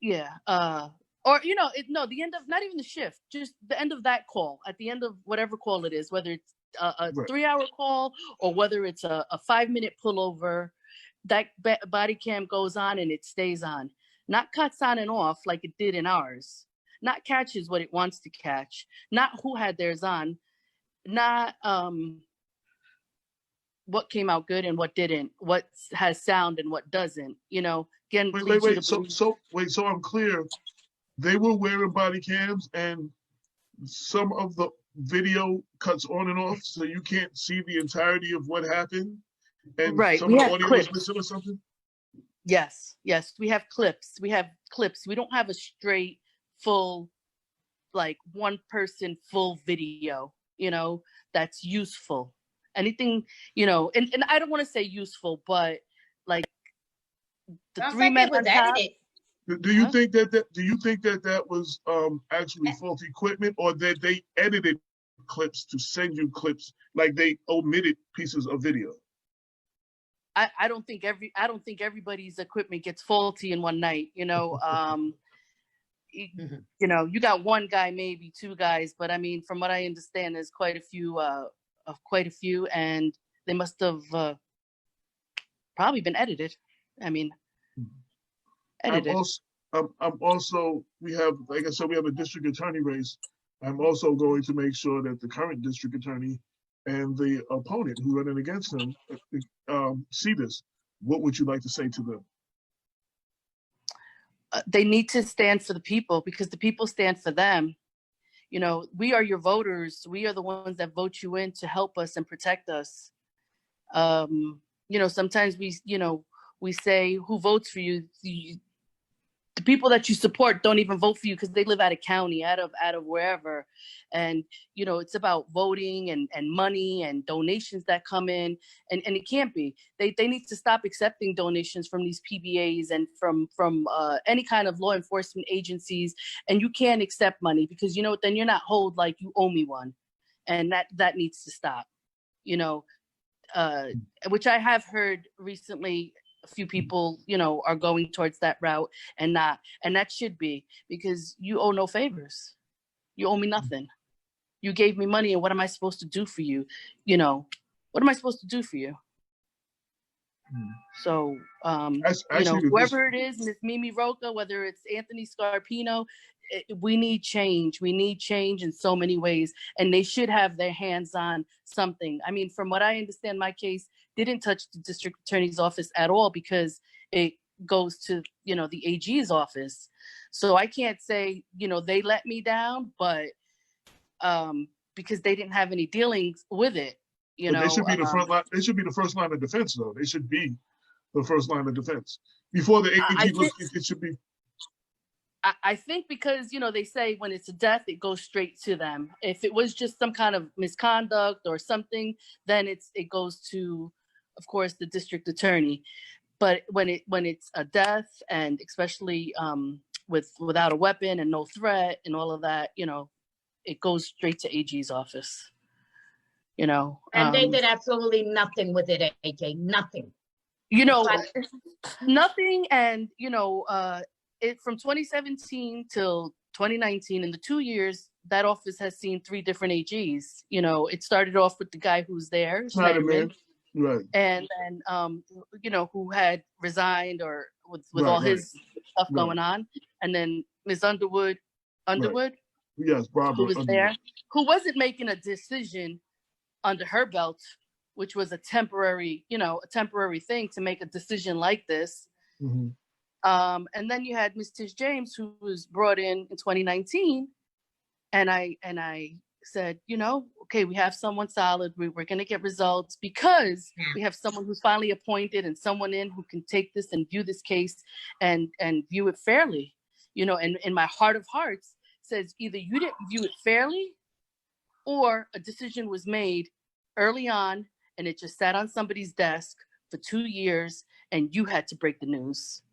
Yeah. Or, you know, the end of, not even the shift, just the end of that call, at the end of whatever call it is, whether it's a 3-hour call or whether it's a 5-minute pullover, that body cam goes on and it stays on. Not cuts on and off like it did in ours. Not catches what it wants to catch. Not who had theirs on. Not what came out good and what didn't, what has sound and what doesn't, you know. Again, wait. So I'm clear. They were wearing body cams, and some of the video cuts on and off, so you can't see the entirety of what happened. And right, some of the audio was missing or something. Yes, we have clips. We don't have a straight, full, like one person full video, you know, that's useful. Anything, you know, and I don't want to say useful, but like the Sounds 3 like men it was on top. edited. Do you think that was actually faulty equipment, or that they edited clips to send you clips, like they omitted pieces of video? I don't think everybody's equipment gets faulty in one night, you know. You know, you got one guy, maybe 2 guys, but I mean, from what I understand, there's quite a few, and they must have probably been edited. I mean, edited. I'm also, we have, like I said, we have a district attorney race. I'm also going to make sure that the current district attorney and the opponent who's running against him see this. What would you like to say to them? they need to stand for the people, because the people stand for them. You know, we are your voters. We are the ones that vote you in to help us and protect us. You know, sometimes we say, who votes for you? The people that you support don't even vote for you because they live out of county, out of wherever. And, you know, it's about voting and money and donations that come in. And it can't be. They need to stop accepting donations from these PBAs and from any kind of law enforcement agencies. And you can't accept money because, you know, then you're not hold like you owe me one. And that needs to stop, you know, which I have heard recently. A few people, you know, are going towards that route, and that should be, because you owe no favors. You owe me nothing. You gave me money, and what am I supposed to do for you? You know, what am I supposed to do for you? So, you know, whoever it is, Miss Mimi Roca, whether it's Anthony Scarpino, we need change. We need change in so many ways, and they should have their hands on something. I mean, from what I understand, my case didn't touch the district attorney's office at all because it goes to, you know, the AG's office. So I can't say, you know, they let me down, but because they didn't have any dealings with it, you know. They should be the front line. They should be the first line of defense, though. They should be the first line of defense before the AG. It should be. I think because, you know, they say when it's a death, it goes straight to them. If it was just some kind of misconduct or something, then it goes to, of course, the district attorney. But when it's a death, and especially without a weapon and no threat and all of that, you know, it goes straight to AG's office. You know, and they did absolutely nothing with it, AJ. Nothing. You know, nothing. And you know, it from 2017 till 2019, in the 2 years, that office has seen 3 different AGs. You know, it started off with the guy who's there, Snyderman, right, and then you know, who had resigned or with all his stuff going on, and then Ms. Underwood, yes, Barbara, who was there, who wasn't making a decision under her belt, which was a temporary thing to make a decision like this. Mm-hmm. And then you had Ms. Tish James, who was brought in 2019, and I said, you know, okay, we have someone solid. We're going to get results because we have someone who's finally appointed and someone in who can take this and view this case and view it fairly. You know, and in my heart of hearts says either you didn't view it fairly, or a decision was made early on and it just sat on somebody's desk for 2 years and you had to break the news.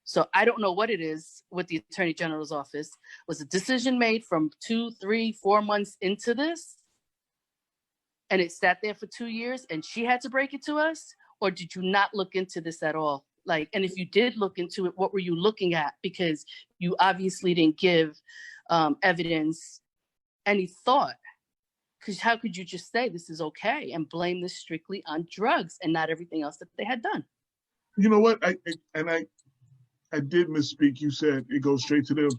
So I don't know what it is with the Attorney General's office. Was a decision made from 2, 3, 4 months into this, and it sat there for 2 years and she had to break it to us? Or did you not look into this at all? Like, and if you did look into it, what were you looking at? Because you obviously didn't give evidence any thought. Because how could you just say this is okay and blame this strictly on drugs and not everything else that they had done? You know what? I did misspeak. You said it goes straight to them.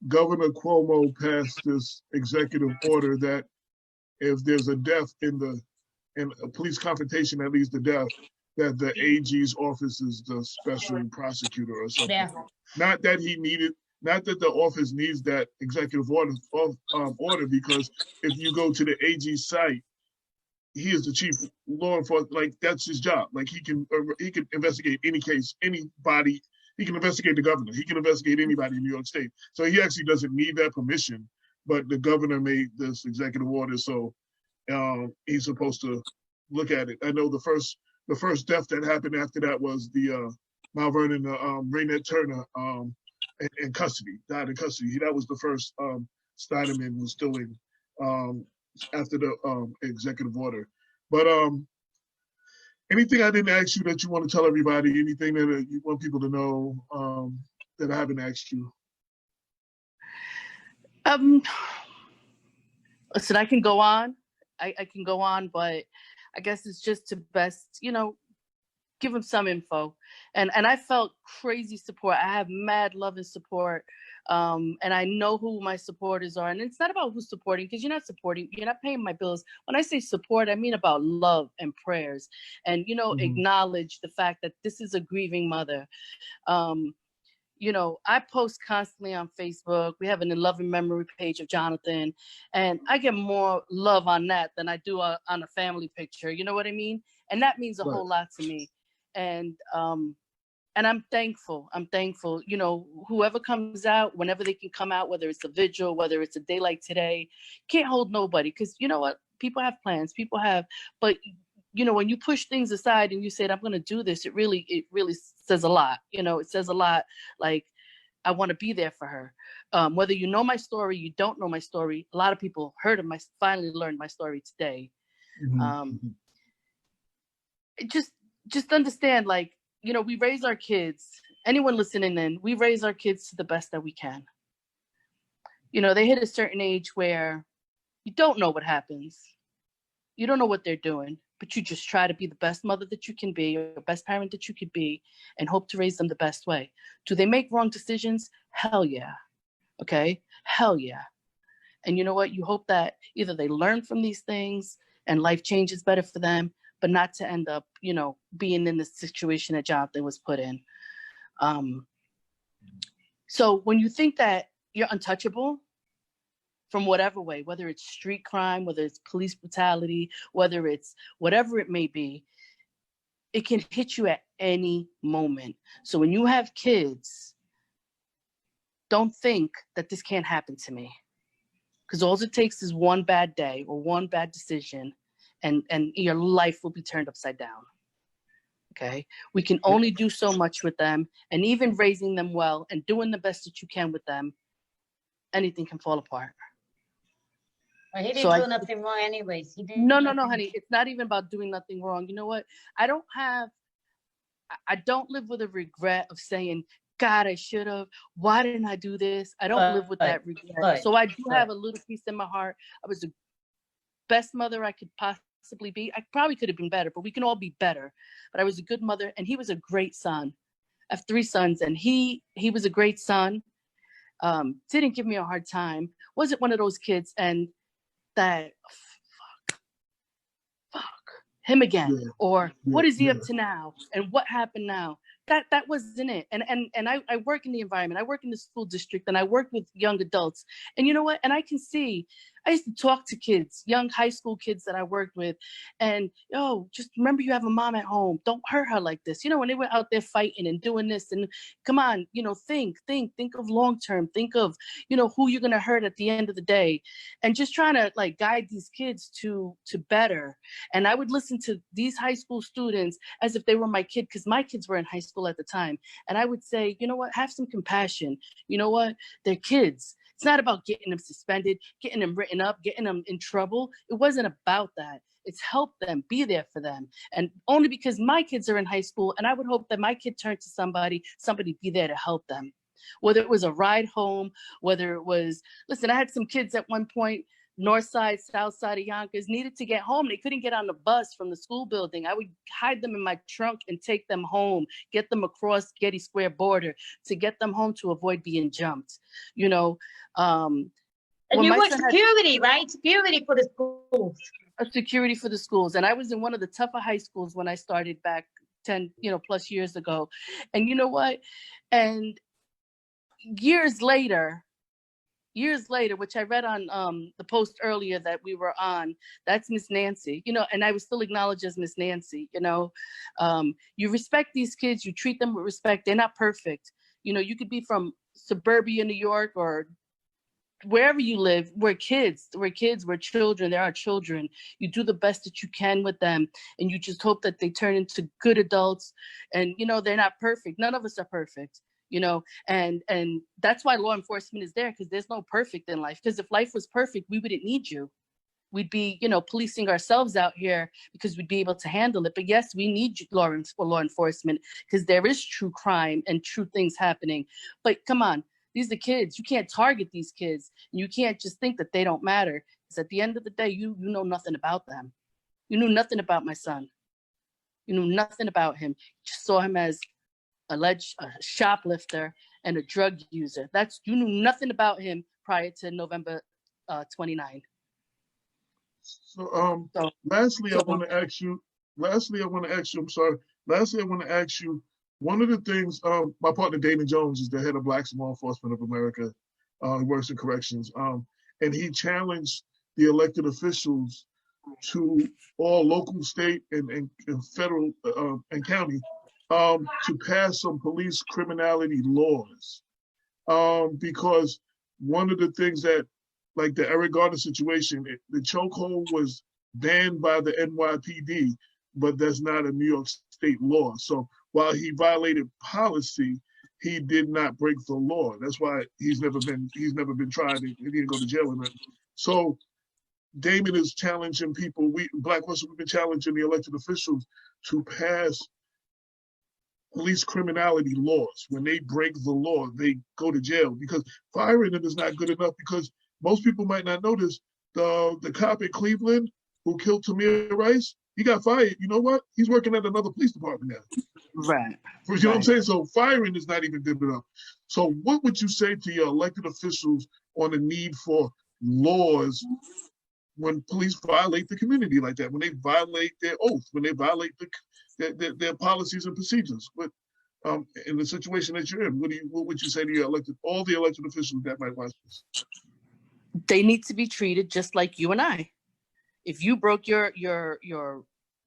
Governor Cuomo passed this executive order that if there's a death in a police confrontation that leads to death, that the AG's office is the special prosecutor or something. Yeah. Not that the office needs that executive order, because if you go to the AG site, he is the chief law enforcement. Like, that's his job. Like, he can investigate any case, anybody. He can investigate the governor. He can investigate anybody in New York State. So he actually doesn't need that permission, but the governor made this executive order, so he's supposed to look at it. I know the first death that happened after that was the Mount Vernon, Raynette Turner, in custody, died in custody. That was the first Snyderman was still in after the executive order. But anything I didn't ask you that you want to tell everybody? Anything that you want people to know that I haven't asked you? Listen, I can go on. I can go on, but I guess it's just to best, you know, give them some info. And I felt crazy support. I have mad love and support. And I know who my supporters are. And it's not about who's supporting, because you're not paying my bills. When I say support, I mean about love and prayers. And, you know, acknowledge the fact that this is a grieving mother. I post constantly on Facebook. We have an 11 memory page of Jonathan, and I get more love on that than I do on a family picture. You know what I mean? And that means a whole lot to me. And I'm thankful. Whoever comes out, whenever they can come out, whether it's a vigil, whether it's a day like today, can't hold nobody. Because you know what? People have plans. But when you push things aside and you said, I'm going to do this, it really says a lot. It says a lot. Like, I want to be there for her. Whether you know my story, you don't know my story. A lot of people finally learned my story today. Just understand, like, we raise our kids. Anyone listening in, we raise our kids to the best that we can. They hit a certain age where you don't know what happens. You don't know what they're doing, but you just try to be the best mother that you can be, or best parent that you could be, and hope to raise them the best way. Do they make wrong decisions? Hell yeah. Okay? Hell yeah. And you know what? You hope that either they learn from these things and life changes better for them, but not to end up, being in the situation that Jonathan was put in. So when you think that you're untouchable from whatever way, whether it's street crime, whether it's police brutality, whether it's whatever it may be, it can hit you at any moment. So when you have kids, don't think that this can't happen to me. Because all it takes is one bad day or one bad decision, and your life will be turned upside down. Okay? We can only do so much with them, and even raising them well and doing the best that you can with them, anything can fall apart. Well, he didn't do nothing wrong anyways. No, honey. It's not even about doing nothing wrong. You know what? I don't live with a regret of saying, God, I should have. Why didn't I do this? I don't live with that regret. So I do have a little piece in my heart. I was the best mother I could possibly be. I probably could have been better, but we can all be better. But I was a good mother, and he was a great son. I have 3 sons, and he was a great son. Didn't give me a hard time. Wasn't one of those kids and that fuck him again, or what is he up to now, and what happened now? That wasn't it. And I work in the environment. I work in the school district, and I work with young adults. And you know what? And I can see, I used to talk to kids, young high school kids that I worked with, and just remember you have a mom at home. Don't hurt her like this. When they were out there fighting and doing this, and come on, think of long term. Think of, who you're gonna hurt at the end of the day, and just trying to like guide these kids to better. And I would listen to these high school students as if they were my kid, because my kids were in high school at the time. And I would say, you know what? Have some compassion. You know what? They're kids. It's not about getting them suspended, getting them written up, getting them in trouble. It wasn't about that. It's help them, be there for them. And only because my kids are in high school, and I would hope that my kid turned to somebody be there to help them. Whether it was a ride home, whether it was, listen, I had some kids at one point, north side, south side of Yonkers, needed to get home. They couldn't get on the bus from the school building. I would hide them in my trunk and take them home, get them across Getty Square border to get them home to avoid being jumped. And you were security, right? Security for the schools. A security for the schools. And I was in one of the tougher high schools when I started back 10, plus years ago. And you know what? And years later, which I read on the post earlier that we were on, that's Miss Nancy, and I was still acknowledged as Miss Nancy. You respect these kids, you treat them with respect. They're not perfect. You could be from suburbia New York or wherever you live. We're kids, we're children. There are children. You do the best that you can with them, and you just hope that they turn into good adults. And they're not perfect. None of us are perfect. And that's why law enforcement is there, because there's no perfect in life. Because if life was perfect, we wouldn't need you. We'd be, policing ourselves out here because we'd be able to handle it. But yes, we need law enforcement, because there is true crime and true things happening. But come on, these are kids. You can't target these kids. You can't just think that they don't matter. Because at the end of the day, you know nothing about them. You knew nothing about my son. You knew nothing about him. You just saw him as alleged a shoplifter and a drug user. You knew nothing about him prior to November 29. So lastly, I want to ask you, I'm sorry. Lastly, I want to ask you, one of the things, my partner Damon Jones is the head of Black Law Enforcement of America. He works in corrections, and he challenged the elected officials to all local, state, and federal and county to pass some police criminality laws, because one of the things that, like the Eric Garner situation, the chokehold was banned by the NYPD, but that's not a New York State law. So while he violated policy, he did not break the law. That's why he's never been tried. He didn't go to jail in it. So Damon is challenging people. Black Westchester, we've been challenging the elected officials to pass police criminality laws. When they break the law, they go to jail, because firing them is not good enough, because most people might not notice the cop in Cleveland who killed Tamir Rice, he got fired. You know what? He's working at another police department now. Right. You know what I'm saying? So firing is not even good enough. So what would you say to your elected officials on the need for laws when police violate the community like that, when they violate their oath, when they violate their policies and procedures? But in the situation that you're in, what would you say to your all the elected officials that might watch this? They need to be treated just like you and I. If you broke your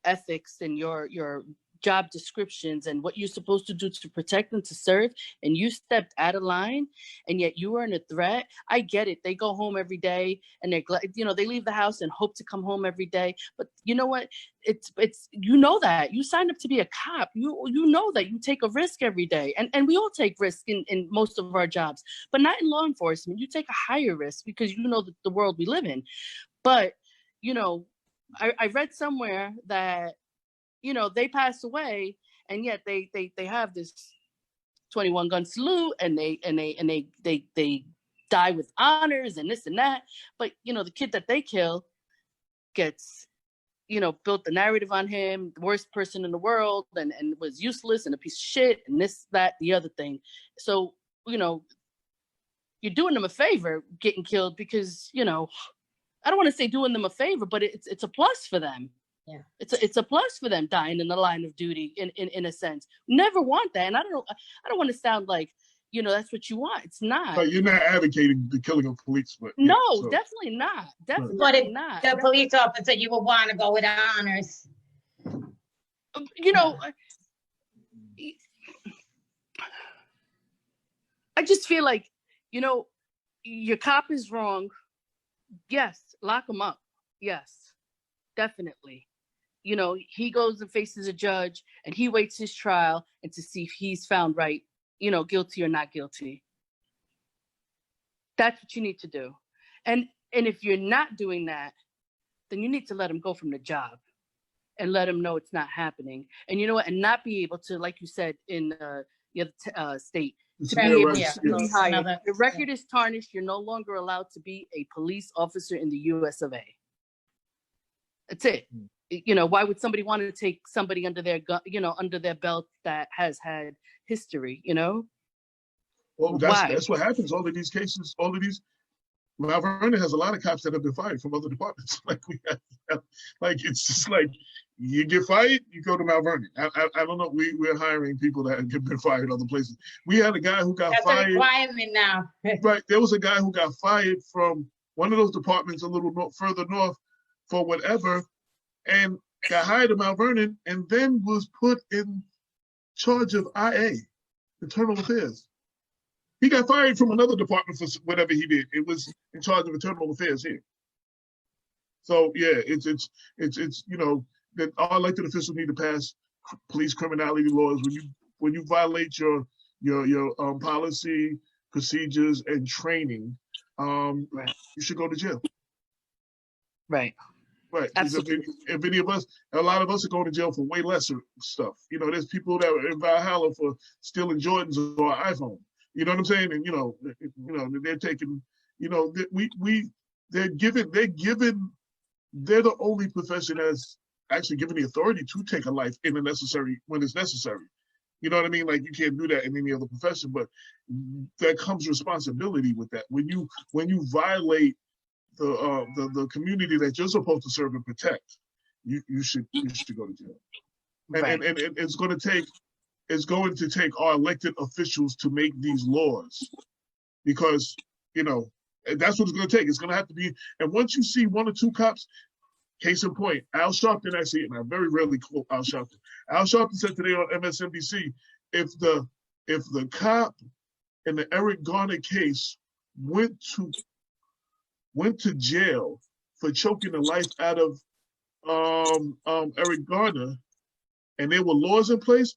ethics and your job descriptions and what you're supposed to do to protect and to serve, and you stepped out of line, and yet you weren't a threat, I get it. They go home every day and they're glad, they leave the house and hope to come home every day. But you know what? It's that you signed up to be a cop. You know that you take a risk every day, and we all take risks in most of our jobs, but not in law enforcement. You take a higher risk because you know the world we live in. But I read somewhere that they pass away, and yet they have this 21 gun salute, and they die with honors and this and that. But the kid that they kill gets built the narrative on him, the worst person in the world, and was useless and a piece of shit, and this, that, the other thing. So you're doing them a favor getting killed, because I don't want to say doing them a favor, but it's a plus for them. Yeah, it's a plus for them dying in the line of duty in a sense. Never want that, and I don't want to sound like that's what you want. It's not. But you're not advocating the killing of police, but no, so. Definitely not. Definitely but not. The police officer, you would want to go with honors. I just feel like your cop is wrong. Yes, lock him up. Yes, definitely. He goes and faces a judge, and he waits his trial and to see if he's found right, guilty or not guilty. That's what you need to do. And if you're not doing that, then you need to let him go from the job and let him know it's not happening. And you know what? And not be able to, like you said in the other state, to be able to be hired. The record is tarnished. You're no longer allowed to be a police officer in the US of A. That's it. Why would somebody want to take somebody under their under their belt that has had history, Well, that's what happens. All of these cases, Mount Vernon has a lot of cops that have been fired from other departments. It's just like, you get fired, you go to Mount Vernon. I don't know. We're hiring people that have been fired other places. We had a guy who got fired. That's a requirement now. Right. There was a guy who got fired from one of those departments a little further north for whatever, and got hired at Mount Vernon, and then was put in charge of IA, Internal Affairs. He got fired from another department for whatever he did. It was in charge of Internal Affairs here. So yeah, it's that our elected officials need to pass police criminality laws. When you violate your policy, procedures, and training, right. You should go to jail. Right. Right. Absolutely. If any of us, a lot of us are going to jail for way lesser stuff. There's people that are in Valhalla for stealing Jordans or an iPhone. You know what I'm saying? And they're taking, they're the only profession that's actually given the authority to take a life when it's necessary. You know what I mean? Like, you can't do that in any other profession, but there comes responsibility with that. When you violate the community that you're supposed to serve and protect, you should go to jail. Right. And it's going to take it's going to take our elected officials to make these laws, because, you know, that's what it's going to take. It's going to have to be, and once you see one or two cops, case in point, Al Sharpton actually, and I very rarely quote Al Sharpton. Al Sharpton said today on MSNBC, if the cop in the Eric Garner case went to jail for choking the life out of Eric Garner, and there were laws in place,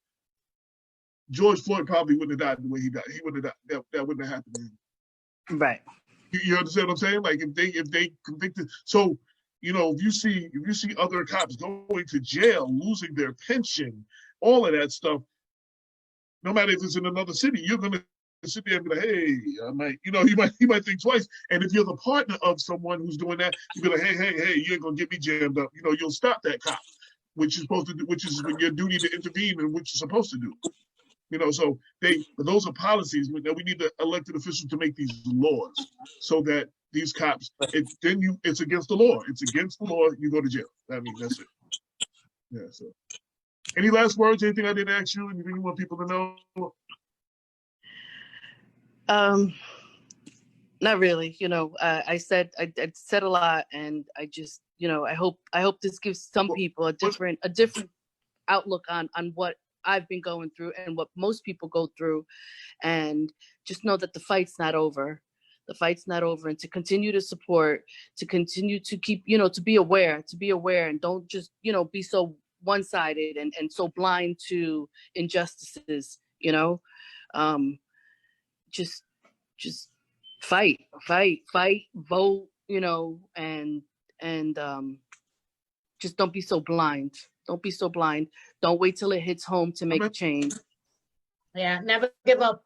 George Floyd probably wouldn't have died the way he died. He wouldn't have died. That wouldn't have happened to him. Right. You understand what I'm saying? Like if they convicted, so you know, if you see other cops going to jail, losing their pension, all of that stuff, no matter if it's in another city, you're gonna sit there and be like, hey, I might, you know, he might think twice. And if you're the partner of someone who's doing that, you'll be like, hey, you ain't gonna get me jammed up. You know, you'll stop that cop, which is your duty to intervene and what you're supposed to do. You know, so those are policies that we need the elected officials to make these laws so that these cops, it's against the law. It's against the law. You go to jail. I mean, that's it. Yeah. So, any last words? Anything I didn't ask you? Anything you want people to know? Not really. You know, I said a lot, and I just, you know, I hope this gives some people a different outlook on what I've been going through and what most people go through, and just know that the fight's not over. The fight's not over, and to continue to support, to continue to keep, you know, to be aware, and don't just, you know, be so one-sided and so blind to injustices, you know. Just fight, vote, you know, and just don't be so blind. Don't be so blind. Don't wait till it hits home to make a change. Yeah, never give up.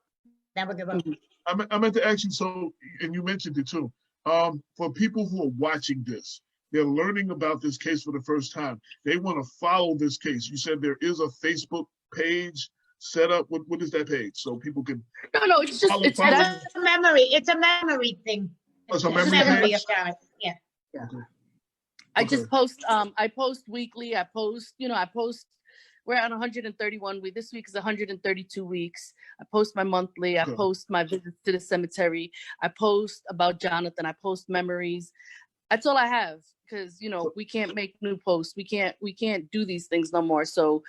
Never give up. I meant to ask you, so, and you mentioned it too, for people who are watching this, they're learning about this case for the first time. They want to follow this case. You said there is a Facebook page set up. What is that page? So people can. No, it's just it's a memory. It's a memory thing. It's a memory of Jonathan. Yeah. Okay. I just post. I post weekly. I post. We're at 131 weeks. This week is 132 weeks. I post my monthly. I post my visits to the cemetery. I post about Jonathan. I post memories. That's all I have, because, you know, we can't make new posts. We can't do these things no more. So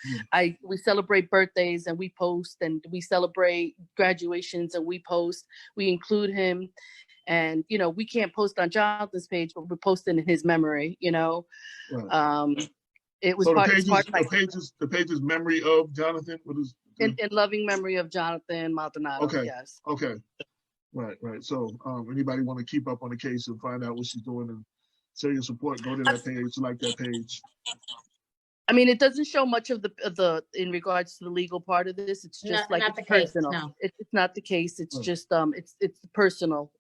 we celebrate birthdays and we post, and we celebrate graduations and we post. We include him. And, you know, we can't post on Jonathan's page, but we're posting in his memory, you know. Right. It was so part the page is memory of Jonathan. What is in loving memory of Jonathan Maldonado. Okay. Yes. Okay. Right. So anybody want to keep up on the case and find out what she's doing and show your support, go to that page, like that page. I mean, it doesn't show much of the in regards to the legal part of this. It's just not it's personal. Case, no. It's not the case. It's just it's personal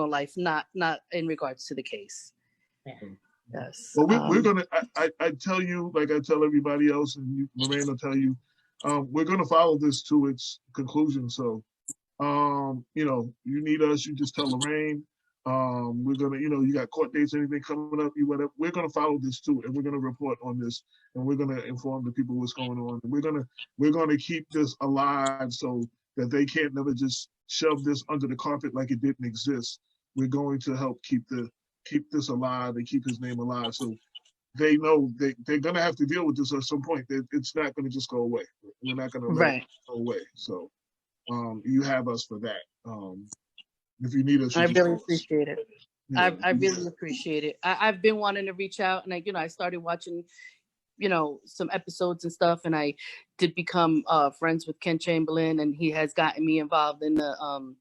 life, not in regards to the case. Yeah. Yes. Well, we're gonna. I tell you, like I tell everybody else, and you, Lorraine will tell you, we're gonna follow this to its conclusion. So, you know, you need us, you just tell Lorraine. We're gonna, you know, you got court dates, anything coming up, you whatever. We're gonna follow this too, and we're gonna report on this, and we're gonna inform the people what's going on. We're gonna keep this alive so that they can't never just shove this under the carpet like it didn't exist. We're going to help keep this alive and keep his name alive, so they know they're gonna have to deal with this at some point. It's not gonna just go away. We're not gonna let it go away. So, you have us for that. If you need us, I really appreciate it. Yeah. I really appreciate it. I've been wanting to reach out, and I started watching, you know, some episodes and stuff, and I did become friends with Ken Chamberlain, and he has gotten me involved in the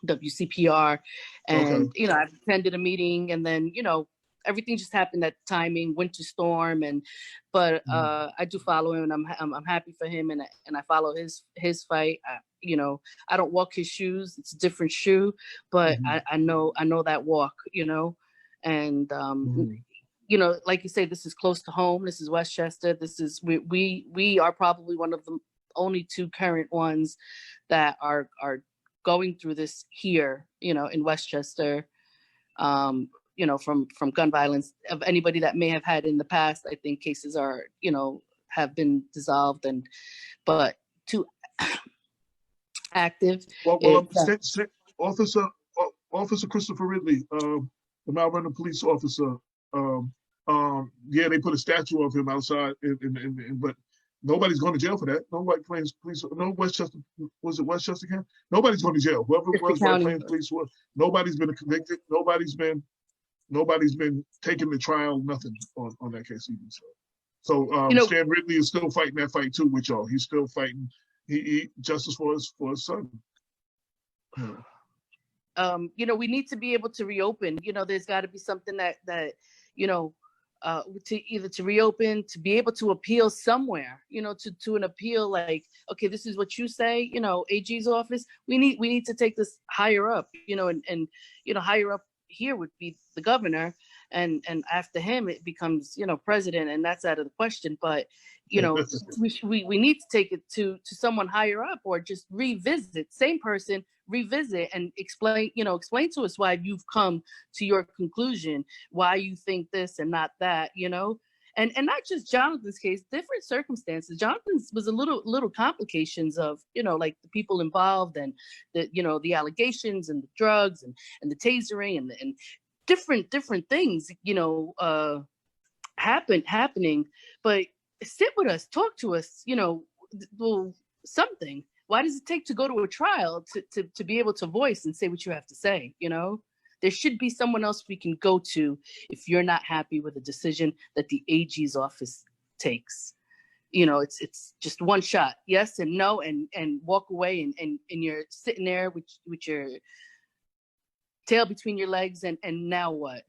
WCPR, and you know, I've attended a meeting, and then, you know, everything just happened at timing, winter storm, but I do follow him, and I'm happy for him, and I follow his fight. You know, I don't walk his shoes; it's a different shoe, but I know that walk, you know, and you know, like you say, this is close to home. This is Westchester. This is we are probably one of the only two current ones that are going through this here, you know, in Westchester. You know, from gun violence, of anybody that may have had in the past. I think cases are, you know, have been dissolved, but too active. Well, Officer Officer Christopher Ridley, the Mount Vernon police officer. Yeah, they put a statue of him outside, but nobody's going to jail for that. No White Plains police. No Westchester. Was it Westchester County? Nobody's going to jail. Whoever it was, White Plains police was. Nobody's been convicted. Nobody's been taken to trial. Nothing on that case even. So Stan Ridley is still fighting that fight too with y'all. He's still fighting. He justice for his son. We need to be able to reopen. There's got to be something that to reopen, to be able to appeal somewhere, to an appeal like, okay, this is what you say, AG's office. We need to take this higher up, and higher up here would be the governor, and after him it becomes, president, and that's out of the question. But we need to take it to someone higher up, or just revisit, same person, revisit and explain to us why you've come to your conclusion, why you think this and not that, and not just Jonathan's case, different circumstances. Jonathan's was a little complications of, like the people involved, and the allegations and the drugs and the tasering and different things, happening. But sit with us, talk to us, something. Why does it take to go to a trial to be able to voice and say what you have to say? There should be someone else we can go to if you're not happy with a decision that the AG's office takes. It's just one shot, yes and no, and walk away, and you're sitting there with your tail between your legs, and now what?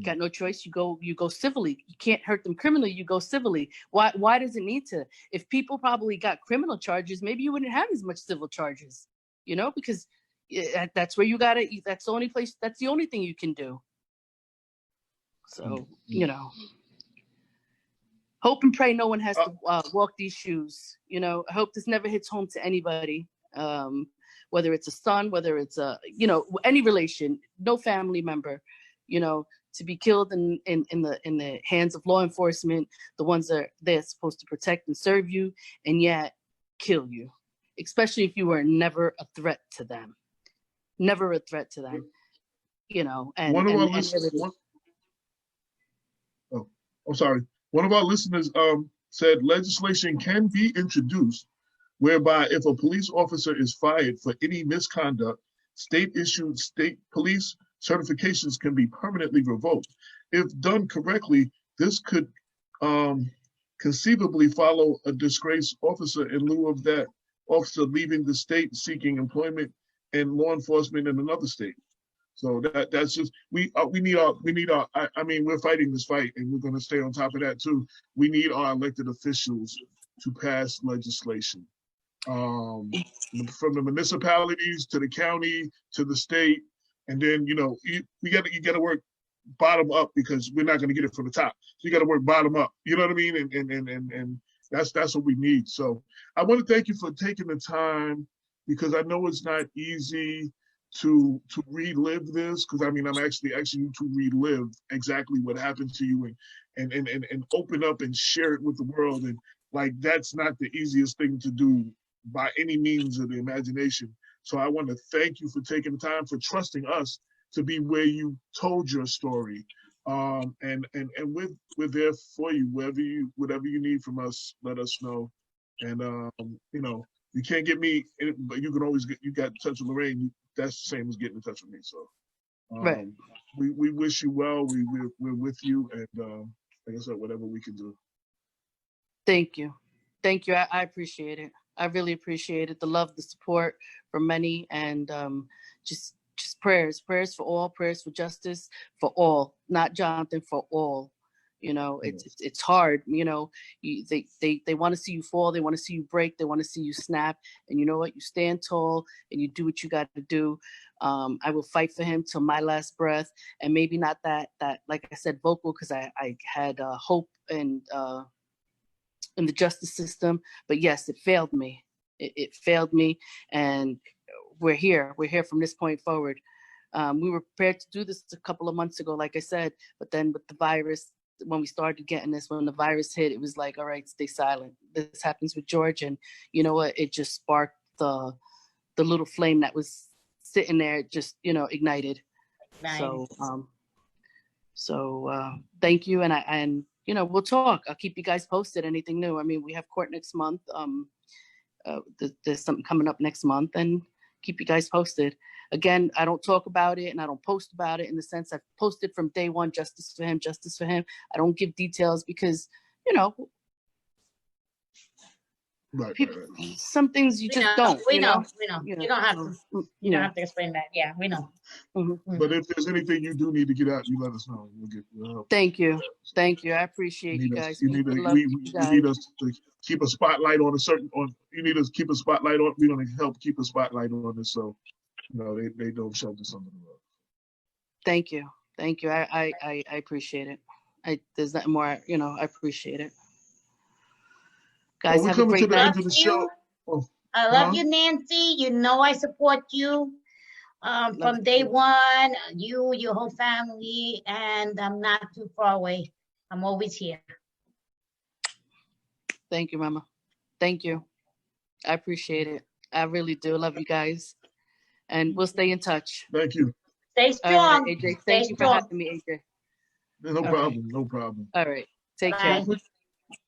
Got no choice. You go civilly. You can't hurt them criminally. You go civilly. Why does it need to? If people probably got criminal charges, maybe you wouldn't have as much civil charges, because that's where you got it. That's the only place. That's the only thing you can do. So, hope and pray no one has to walk these shoes. I hope this never hits home to anybody, whether it's a son, whether it's any relation, no family member, to be killed in the hands of law enforcement, the ones that they're supposed to protect and serve you, and yet kill you, especially if you were never a threat to them. Never a threat to them, and one of our listeners. I'm sorry. One of our listeners said legislation can be introduced whereby if a police officer is fired for any misconduct, state-issued state police certifications can be permanently revoked. If done correctly, this could conceivably follow a disgraced officer in lieu of that officer leaving the state seeking employment and law enforcement in another state. So that's just we need our we're fighting this fight, and we're going to stay on top of that too. We need our elected officials to pass legislation, from the municipalities to the county to the state, and then you got to work bottom up, because we're not going to get it from the top. So you got to work bottom up. You know what I mean? And that's what we need. So I want to thank you for taking the time, because I know it's not easy to relive this, because I'm actually asking you to relive exactly what happened to you, and open up and share it with the world. And like, that's not the easiest thing to do by any means of the imagination. So I want to thank you for taking the time, for trusting us to be where you told your story. And we're there for you. Whatever you need from us, let us know. And you can't get me, but you can always you got in touch with Lorraine. That's the same as getting in touch with me. So right. We wish you well. We're with you, and like I said, whatever we can do. Thank you. I appreciate it. I really appreciate it. The love, the support from many, and just prayers for all, prayers for justice for all, not Jonathan, for all. It's hard. They want to see you fall. They want to see you break. They want to see you snap. And you know what? You stand tall and you do what you got to do. I will fight for him till my last breath. And maybe not that like I said, vocal, because I had hope in the justice system. But yes, it failed me. It failed me, and we're here. We're here from this point forward. We were prepared to do this a couple of months ago, like I said, but then with the virus, when we started getting this, when the virus hit, it was like, all right, stay silent. This happens with George. And you know what? It just sparked the little flame that was sitting there, just, ignited. Nice. So thank you. And we'll talk. I'll keep you guys posted. Anything new. I mean, we have court next month. There's something coming up next month, and keep you guys posted. Again, I don't talk about it and I don't post about it in the sense I've posted from day one, justice for him, justice for him. I don't give details because, Right. some things you just don't. We know. You don't have to. You don't have to explain that. Yeah, we know. Mm-hmm. But if there's anything you do need to get out, you let us know. We'll help. Thank you. I appreciate you guys. We need us to keep a spotlight on you need us to keep a spotlight on. We're going to help keep a spotlight on this, so they don't shove this under the rug. Thank you. I appreciate it. There's nothing more. I appreciate it. Guys, we're have a coming to great the night. end of the show. I love you, Nancy. You know I support you from day one. You, your whole family, and I'm not too far away. I'm always here. Thank you, Mama. Thank you. I appreciate it. I really do. Love you guys. And we'll stay in touch. Thank you. Stay strong. AJ, thank you for having me, AJ. No problem. All right. Take care.